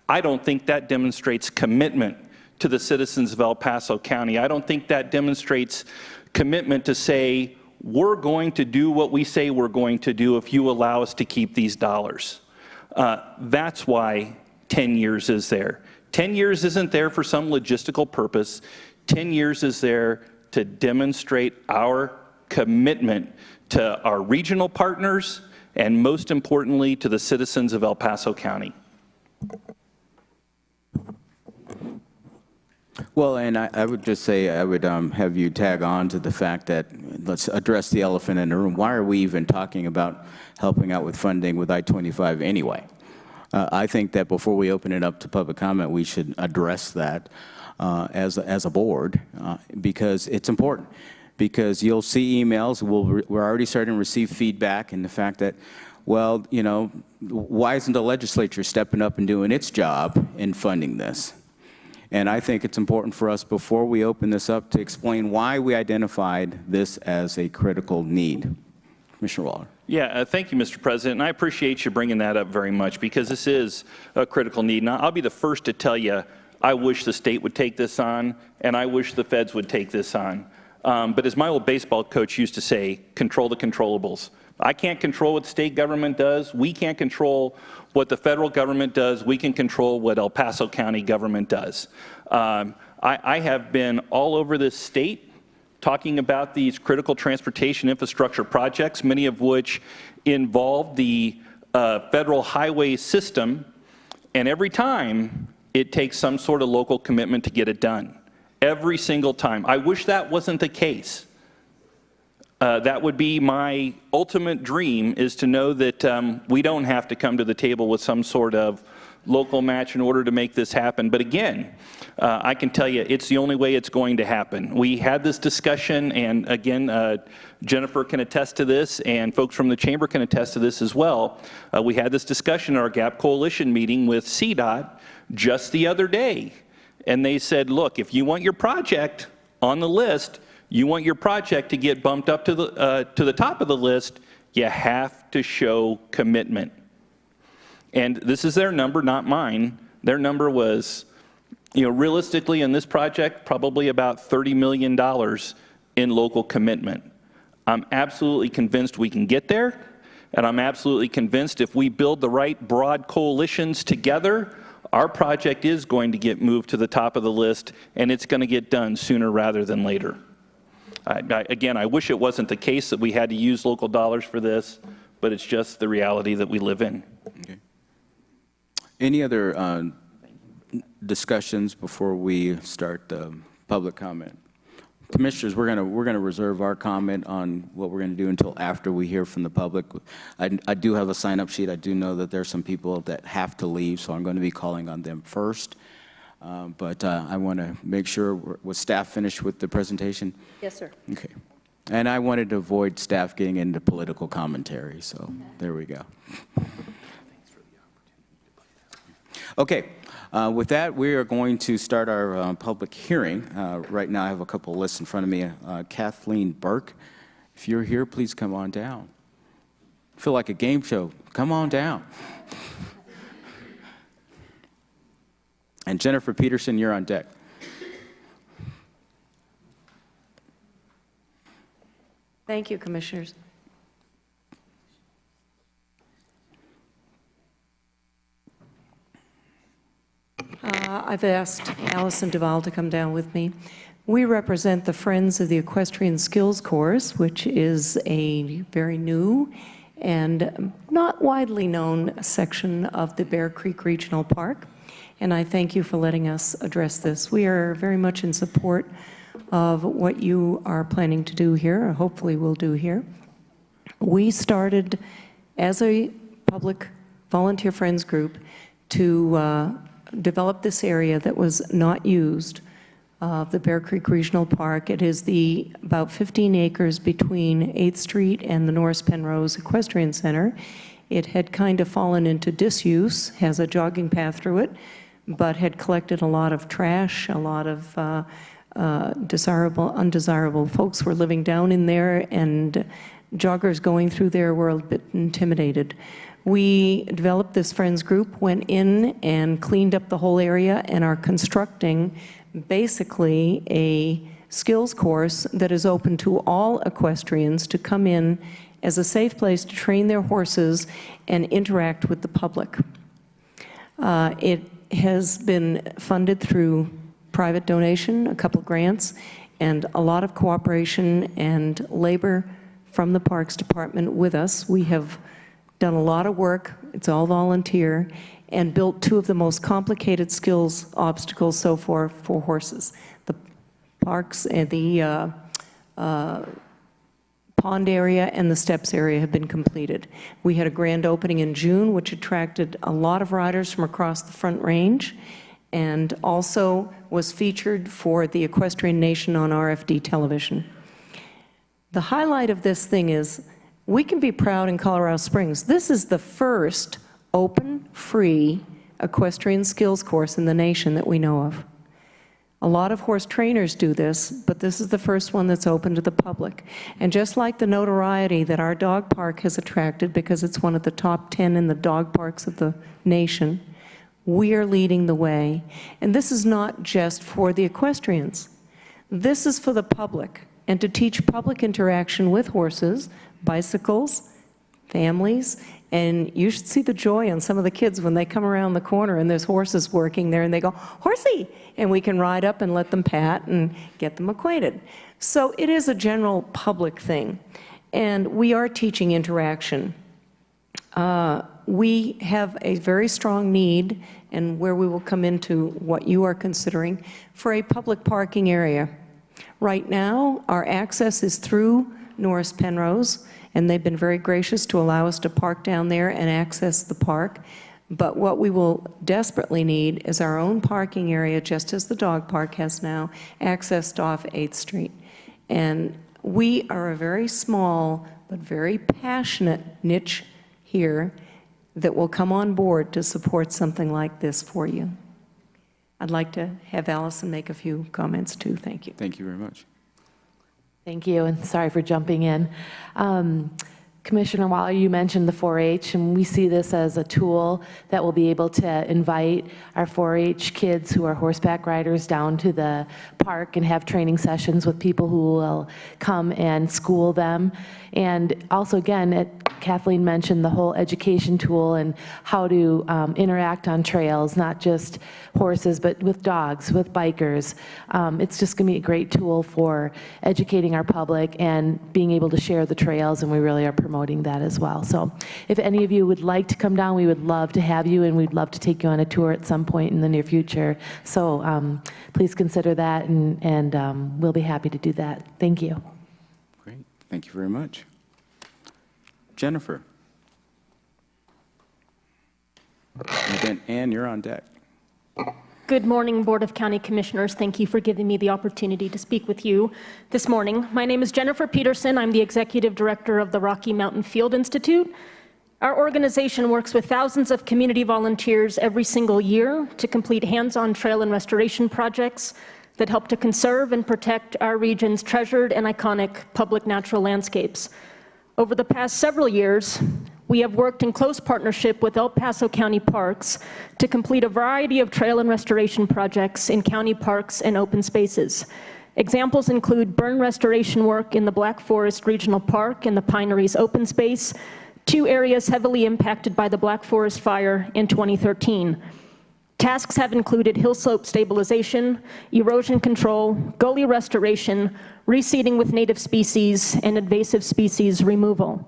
I don't think that demonstrates commitment to the citizens of El Paso County. I don't think that demonstrates commitment to say, we're going to do what we say we're going to do if you allow us to keep these dollars. That's why 10 years is there. 10 years isn't there for some logistical purpose. 10 years is there to demonstrate our commitment to our regional partners and, most importantly, to the citizens of El Paso County. Well, and I would just say, I would have you tag on to the fact that, let's address the elephant in the room. Why are we even talking about helping out with funding with I-25 anyway? I think that before we open it up to public comment, we should address that as a board because it's important. because you'll see emails, we're already starting to receive feedback, and the fact that, well, you know, why isn't the legislature stepping up and doing its job in funding this? And I think it's important for us, before we open this up, to explain why we identified this as a critical need. Commissioner Waller. Yeah, thank you, Mr. President, and I appreciate you bringing that up very much, because this is a critical need. And I'll be the first to tell you, I wish the state would take this on, and I wish the feds would take this on. But as my old baseball coach used to say, control the controllables. I can't control what the state government does. We can't control what the federal government does. We can control what El Paso County government does. I have been all over this state talking about these critical transportation infrastructure projects, many of which involve the federal highway system, and every time it takes some sort of local commitment to get it done. Every single time. I wish that wasn't the case. That would be my ultimate dream, is to know that we don't have to come to the table with some sort of local match in order to make this happen. But again, I can tell you, it's the only way it's going to happen. We had this discussion, and again, Jennifer can attest to this, and folks from the chamber can attest to this as well. We had this discussion at our GAP Coalition meeting with CDOT just the other day. And they said, look, if you want your project on the list, you want your project to get bumped up to the top of the list, you have to show commitment. And this is their number, not mine. Their number was, you know, realistically in this project, probably about $30 million in local commitment. I'm absolutely convinced we can get there, and I'm absolutely convinced if we build the right broad coalitions together, our project is going to get moved to the top of the list, and it's going to get done sooner rather than later. Again, I wish it wasn't the case that we had to use local dollars for this, but it's just the reality that we live in. Okay. Any other discussions before we start the public comment? Commissioners, we're going to reserve our comment on what we're going to do until after we hear from the public. I do have a sign-up sheet. I do know that there are some people that have to leave, so I'm going to be calling on them first. But I want to make sure, was staff finished with the presentation? Yes, sir. Okay. And I wanted to avoid staff getting into political commentary, so there we go. Okay. With that, we are going to start our public hearing. Right now, I have a couple lists in front of me. Kathleen Burke, if you're here, please come on down. I feel like a game show. Come on down. And Jennifer Peterson, you're on deck. Thank you, Commissioners. I've asked Allison Duvall to come down with me. We represent the Friends of the Equestrian Skills Course, which is a very new and not widely known section of the Bear Creek Regional Park. And I thank you for letting us address this. We are very much in support of what you are planning to do here, or hopefully will do here. We started as a public volunteer friends group to develop this area that was not used, the Bear Creek Regional Park. It is about 15 acres between 8th Street and the Norris Penrose Equestrian Center. It had kind of fallen into disuse, has a jogging path through it, but had collected a lot of trash, a lot of undesirable folks were living down in there, and joggers going through there were a bit intimidated. We developed this friends group, went in and cleaned up the whole area, and are constructing basically a skills course that is open to all equestrians to come in as a safe place to train their horses and interact with the public. It has been funded through private donation, a couple grants, and a lot of cooperation and labor from the Parks Department with us. We have done a lot of work, it's all volunteer, and built two of the most complicated skills obstacles so far for horses. The parks and the pond area and the steps area have been completed. We had a grand opening in June, which attracted a lot of riders from across the Front Range, and also was featured for the Equestrian Nation on RFD television. The highlight of this thing is we can be proud in Colorado Springs. This is the first open, free equestrian skills course in the nation that we know of. A lot of horse trainers do this, but this is the first one that's open to the public. And just like the notoriety that our dog park has attracted, because it's one of the top 10 in the dog parks of the nation, we are leading the way. And this is not just for the equestrians. This is for the public, and to teach public interaction with horses, bicycles, families, and you should see the joy on some of the kids when they come around the corner and there's horses working there and they go, "Horsey!" And we can ride up and let them pat and get them acquainted. So it is a general public thing, and we are teaching interaction. We have a very strong need, and where we will come into what you are considering, for a public parking area. Right now, our access is through Norris Penrose, and they've been very gracious to allow us to park down there and access the park. But what we will desperately need is our own parking area, just as the dog park has now, accessed off 8th Street. And we are a very small but very passionate niche here that will come on board to support something like this for you. I'd like to have Allison make a few comments too. Thank you. Thank you very much. Thank you, and sorry for jumping in. Commissioner Waller, you mentioned the 4-H, and we see this as a tool that will be able to invite our 4-H kids who are horseback riders down to the park and have training sessions with people who will come and school them. And also, again, Kathleen mentioned the whole education tool and how to interact on trails, not just horses, but with dogs, with bikers. It's just going to be a great tool for educating our public and being able to share the trails, and we really are promoting that as well. So if any of you would like to come down, we would love to have you, and we'd love to take you on a tour at some point in the near future. So please consider that, and we'll be happy to do that. Thank you. Great. Thank you very much. Jennifer. And then Ann, you're on deck. Good morning, Board of County Commissioners. Thank you for giving me the opportunity to speak with you this morning. My name is Jennifer Peterson. I'm the Executive Director of the Rocky Mountain Field Institute. Our organization works with thousands of community volunteers every single year to complete hands-on trail and restoration projects that help to conserve and protect our region's treasured and iconic public natural landscapes. Over the past several years, we have worked in close partnership with El Paso County Parks to complete a variety of trail and restoration projects in county parks and open spaces. Examples include burn restoration work in the Black Forest Regional Park and the Pineries Open Space, two areas heavily impacted by the Black Forest Fire in 2013. Tasks have included hill slope stabilization, erosion control, gully restoration, reseeding with native species, and invasive species removal.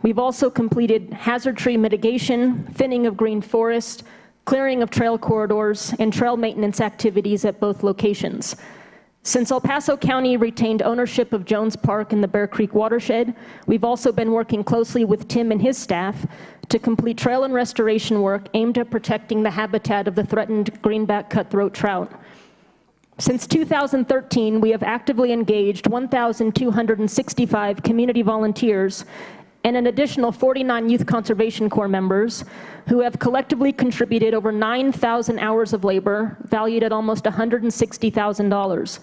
We've also completed hazard tree mitigation, thinning of green forest, clearing of trail corridors, and trail maintenance activities at both locations. Since El Paso County retained ownership of Jones Park in the Bear Creek watershed, we've also been working closely with Tim and his staff to complete trail and restoration work aimed at protecting the habitat of the threatened greenback cutthroat trout. Since 2013, we have actively engaged 1,265 community volunteers and an additional 49 Youth Conservation Corps members who have collectively contributed over 9,000 hours of labor, valued at almost $160,000.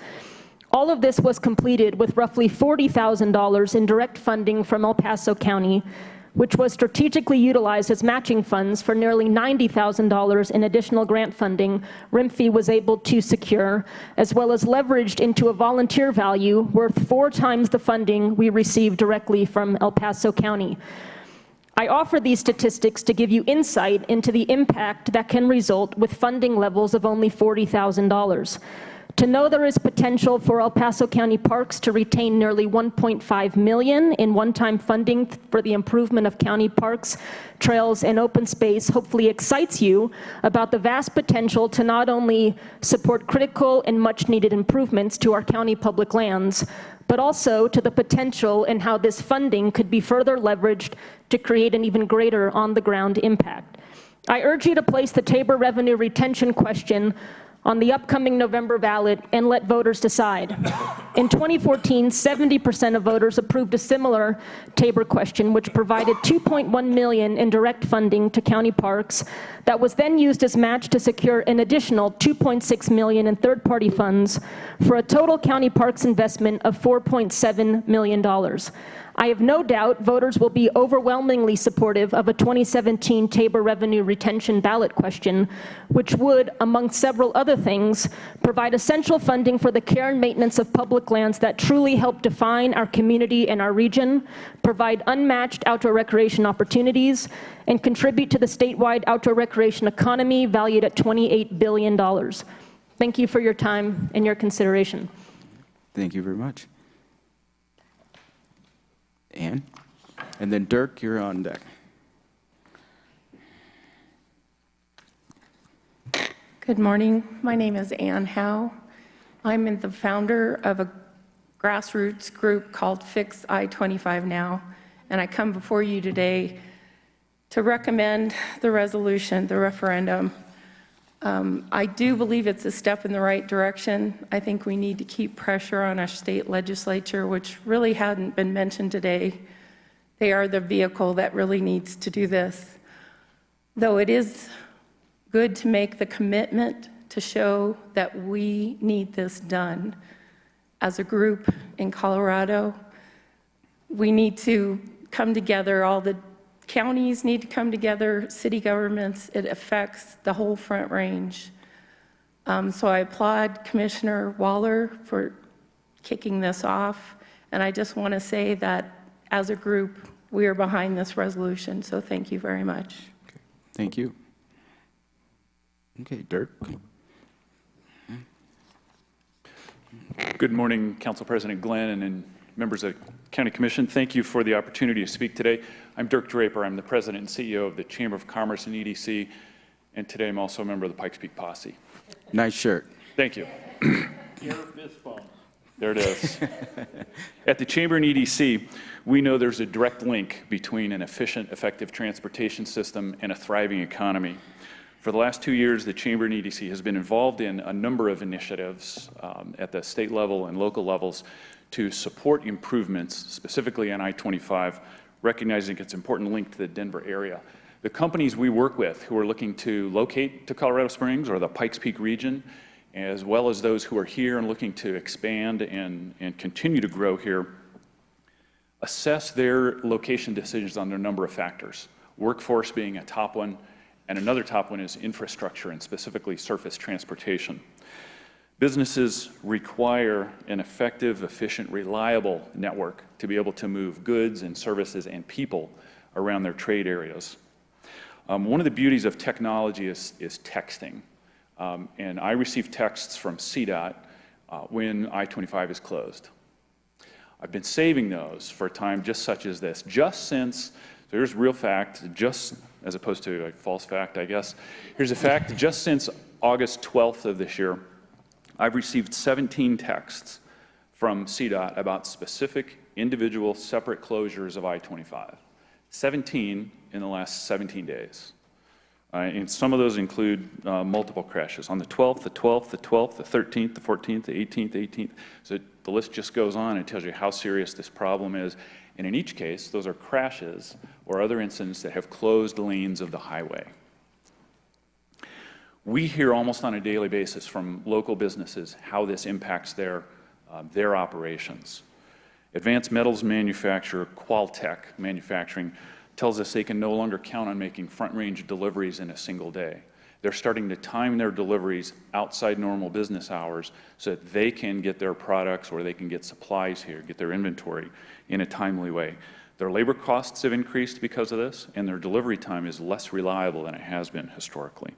All of this was completed with roughly $40,000 in direct funding from El Paso County, which was strategically utilized as matching funds for nearly $90,000 in additional grant funding RIMFI was able to secure, as well as leveraged into a volunteer value worth 4 times the funding we received directly from El Paso County. I offer these statistics to give you insight into the impact that can result with funding levels of only $40,000. To know there is potential for El Paso County Parks to retain nearly $1.5 million in one-time funding for the improvement of county parks, trails, and open space hopefully excites you about the vast potential to not only support critical and much-needed improvements to our county public lands, but also to the potential in how this funding could be further leveraged to create an even greater on-the-ground impact. I urge you to place the Tabor revenue retention question on the upcoming November ballot and let voters decide. In 2014, 70% of voters approved a similar Tabor question, which provided $2.1 million in direct funding to county parks that was then used as match to secure an additional $2.6 million in third-party funds for a total county parks investment of $4.7 million. I have no doubt voters will be overwhelmingly supportive of a 2017 Tabor revenue retention ballot question, which would, among several other things, provide essential funding for the care and maintenance of public lands that truly help define our community and our region, provide unmatched outdoor recreation opportunities, and contribute to the statewide outdoor recreation economy valued at $28 billion. Thank you for your time and your consideration. Thank you very much. Ann? And then Dirk, you're on deck. Good morning. My name is Ann Howe. I'm the founder of a grassroots group called Fix I-25 Now, and I come before you today to recommend the resolution, the referendum. I do believe it's a step in the right direction. I think we need to keep pressure on our state legislature, which really hadn't been mentioned today. They are the vehicle that really needs to do this. Though it is good to make the commitment to show that we need this done as a group in Colorado, we need to come together. All the counties need to come together, city governments. It affects the whole Front Range. So I applaud Commissioner Waller for kicking this off. And I just want to say that as a group, we are behind this resolution. So thank you very much. Okay. Thank you. Okay, Dirk. Good morning, Council President Glenn and members of the County Commission. Thank you for the opportunity to speak today. I'm Dirk Draper. I'm the President and CEO of the Chamber of Commerce in EDC, and today I'm also a member of the Pikes Peak Posse. Nice shirt. Thank you. There it is. At the Chamber and EDC, we know there's a direct link between an efficient, effective transportation system and a thriving economy. For the last 2 years, the Chamber and EDC has been involved in a number of initiatives at the state level and local levels to support improvements, specifically on I-25, recognizing its important link to the Denver area. The companies we work with who are looking to locate to Colorado Springs or the Pikes Peak region, as well as those who are here and looking to expand and continue to grow here, assess their location decisions on a number of factors, workforce being a top one, and another top one is infrastructure, and specifically surface transportation. Businesses require an effective, efficient, reliable network to be able to move goods and services and people around their trade areas. One of the beauties of technology is texting. And I receive texts from CDOT when I-25 is closed. I've been saving those for a time just such as this, just since, so here's real fact, just as opposed to a false fact, I guess. Here's a fact, just since August 12th of this year, I've received 17 texts from CDOT about specific individual separate closures of I-25. 17 in the last 17 days. And some of those include multiple crashes. On the 12th, the 12th, the 12th, the 13th, the 14th, the 18th, the 18th. So the list just goes on and tells you how serious this problem is. And in each case, those are crashes or other incidents that have closed lanes of the highway. We hear almost on a daily basis from local businesses how this impacts their operations. Advanced metals manufacturer Qualtech Manufacturing tells us they can no longer count on making front range deliveries in a single day. They're starting to time their deliveries outside normal business hours so that they can get their products or they can get supplies here, get their inventory in a timely way. Their labor costs have increased because of this, and their delivery time is less reliable than it has been historically.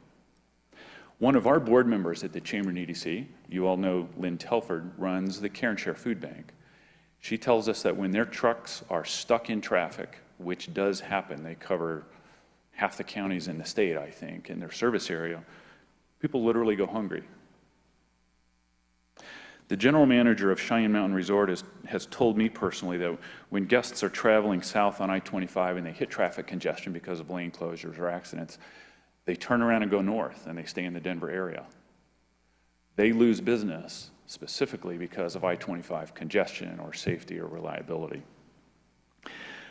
One of our board members at the Chamber and EDC, you all know Lynn Telford, runs the Care and Share Food Bank. She tells us that when their trucks are stuck in traffic, which does happen, they cover half the counties in the state, I think, in their service area, people literally go hungry. The general manager of Cheyenne Mountain Resort has told me personally that when guests are traveling south on I-25 and they hit traffic congestion because of lane closures or accidents, they turn around and go north and they stay in the Denver area. they lose business specifically because of I-25 congestion or safety or reliability.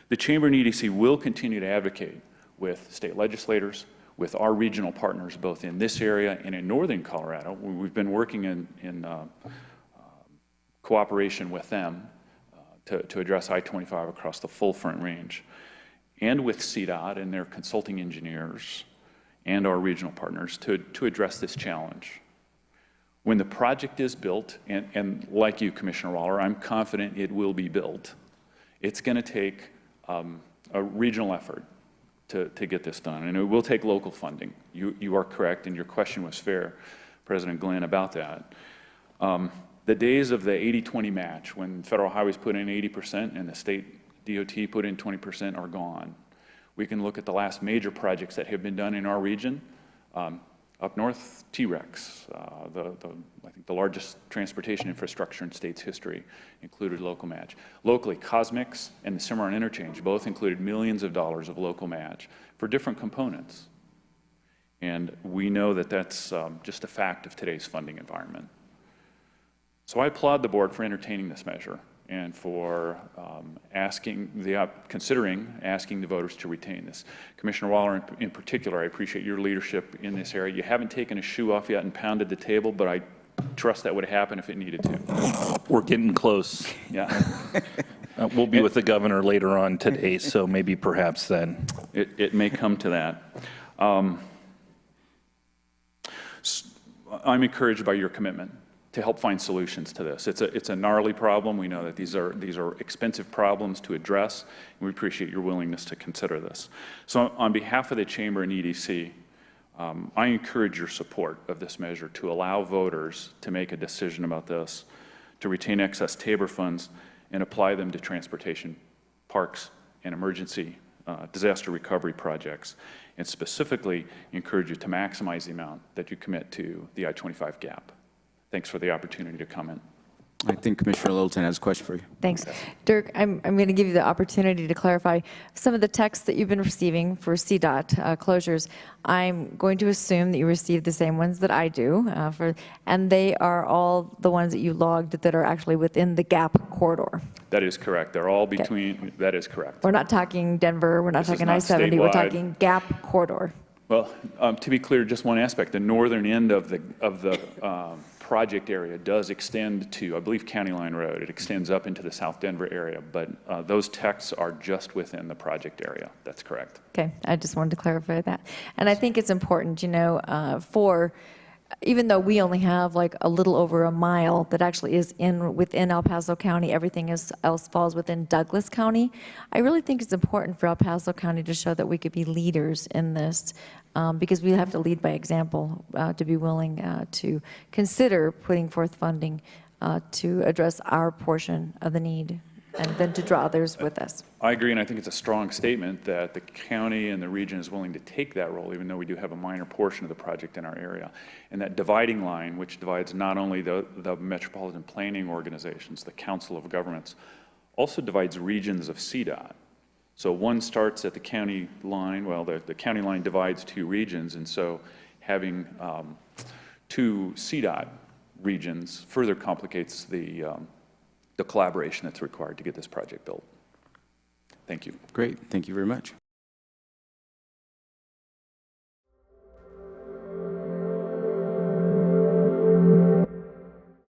The Chamber and EDC will continue to advocate with state legislators, with our regional partners, both in this area and in northern Colorado. We've been working in cooperation with them to address I-25 across the full Front Range, and with CDOT and their consulting engineers and our regional partners to address this challenge. When the project is built, and like you, Commissioner Waller, I'm confident it will be built, it's going to take a regional effort to get this done, and it will take local funding. You are correct, and your question was fair, President Glenn, about that. The days of the 80-20 match, when federal highways put in 80% and the state DOT put in 20%, are gone. We can look at the last major projects that have been done in our region. Up north, T-Rex, I think the largest transportation infrastructure in state's history, included local match. Locally, Cosmix and the Cimarron Interchange both included millions of dollars of local match for different components. And we know that that's just a fact of today's funding environment. So I applaud the board for entertaining this measure and for considering asking the voters to retain this. Commissioner Waller, in particular, I appreciate your leadership in this area. You haven't taken a shoe off yet and pounded the table, but I trust that would happen if it needed to. We're getting close. Yeah. We'll be with the governor later on today, so maybe perhaps then. It may come to that. I'm encouraged by your commitment to help find solutions to this. It's a gnarly problem. We know that these are expensive problems to address, and we appreciate your willingness to consider this. So on behalf of the Chamber and EDC, I encourage your support of this measure to allow voters to make a decision about this, to retain excess Tabor funds and apply them to transportation, parks, and emergency disaster recovery projects, and specifically encourage you to maximize the amount that you commit to the I-25 gap. Thanks for the opportunity to comment. I think Commissioner Littleton has a question for you. Thanks. Dirk, I'm going to give you the opportunity to clarify some of the texts that you've been receiving for CDOT closures. I'm going to assume that you received the same ones that I do, and they are all the ones that you logged that are actually within the gap corridor. That is correct. They're all between, that is correct. We're not talking Denver, we're not This is talking not I-70, we're statewide. talking gap corridor. Well, to be clear, just one aspect, the northern end of the project area does extend to, I believe, County Line Road. It extends up into the South Denver area, but those texts are just within the project area. That's correct. Okay, I just wanted to clarify that. And I think it's important, you know, even though we only have like a little over a mile that actually is within El Paso County, everything else falls within Douglas County. I really think it's important for El Paso County to show that we could be leaders in this, because we have to lead by example to be willing to consider putting forth funding to address our portion of the need, and then to draw others with us. I agree, and I think it's a strong statement that the county and the region is willing to take that role, even though we do have a minor portion of the project in our area. And that dividing line, which divides not only the metropolitan planning organizations, the Council of Governments, also divides regions of CDOT. So one starts at the county line. Well, the county line divides two regions, and so having two CDOT regions further complicates the collaboration that's required to get this project built. Thank you. Great. Thank you very much.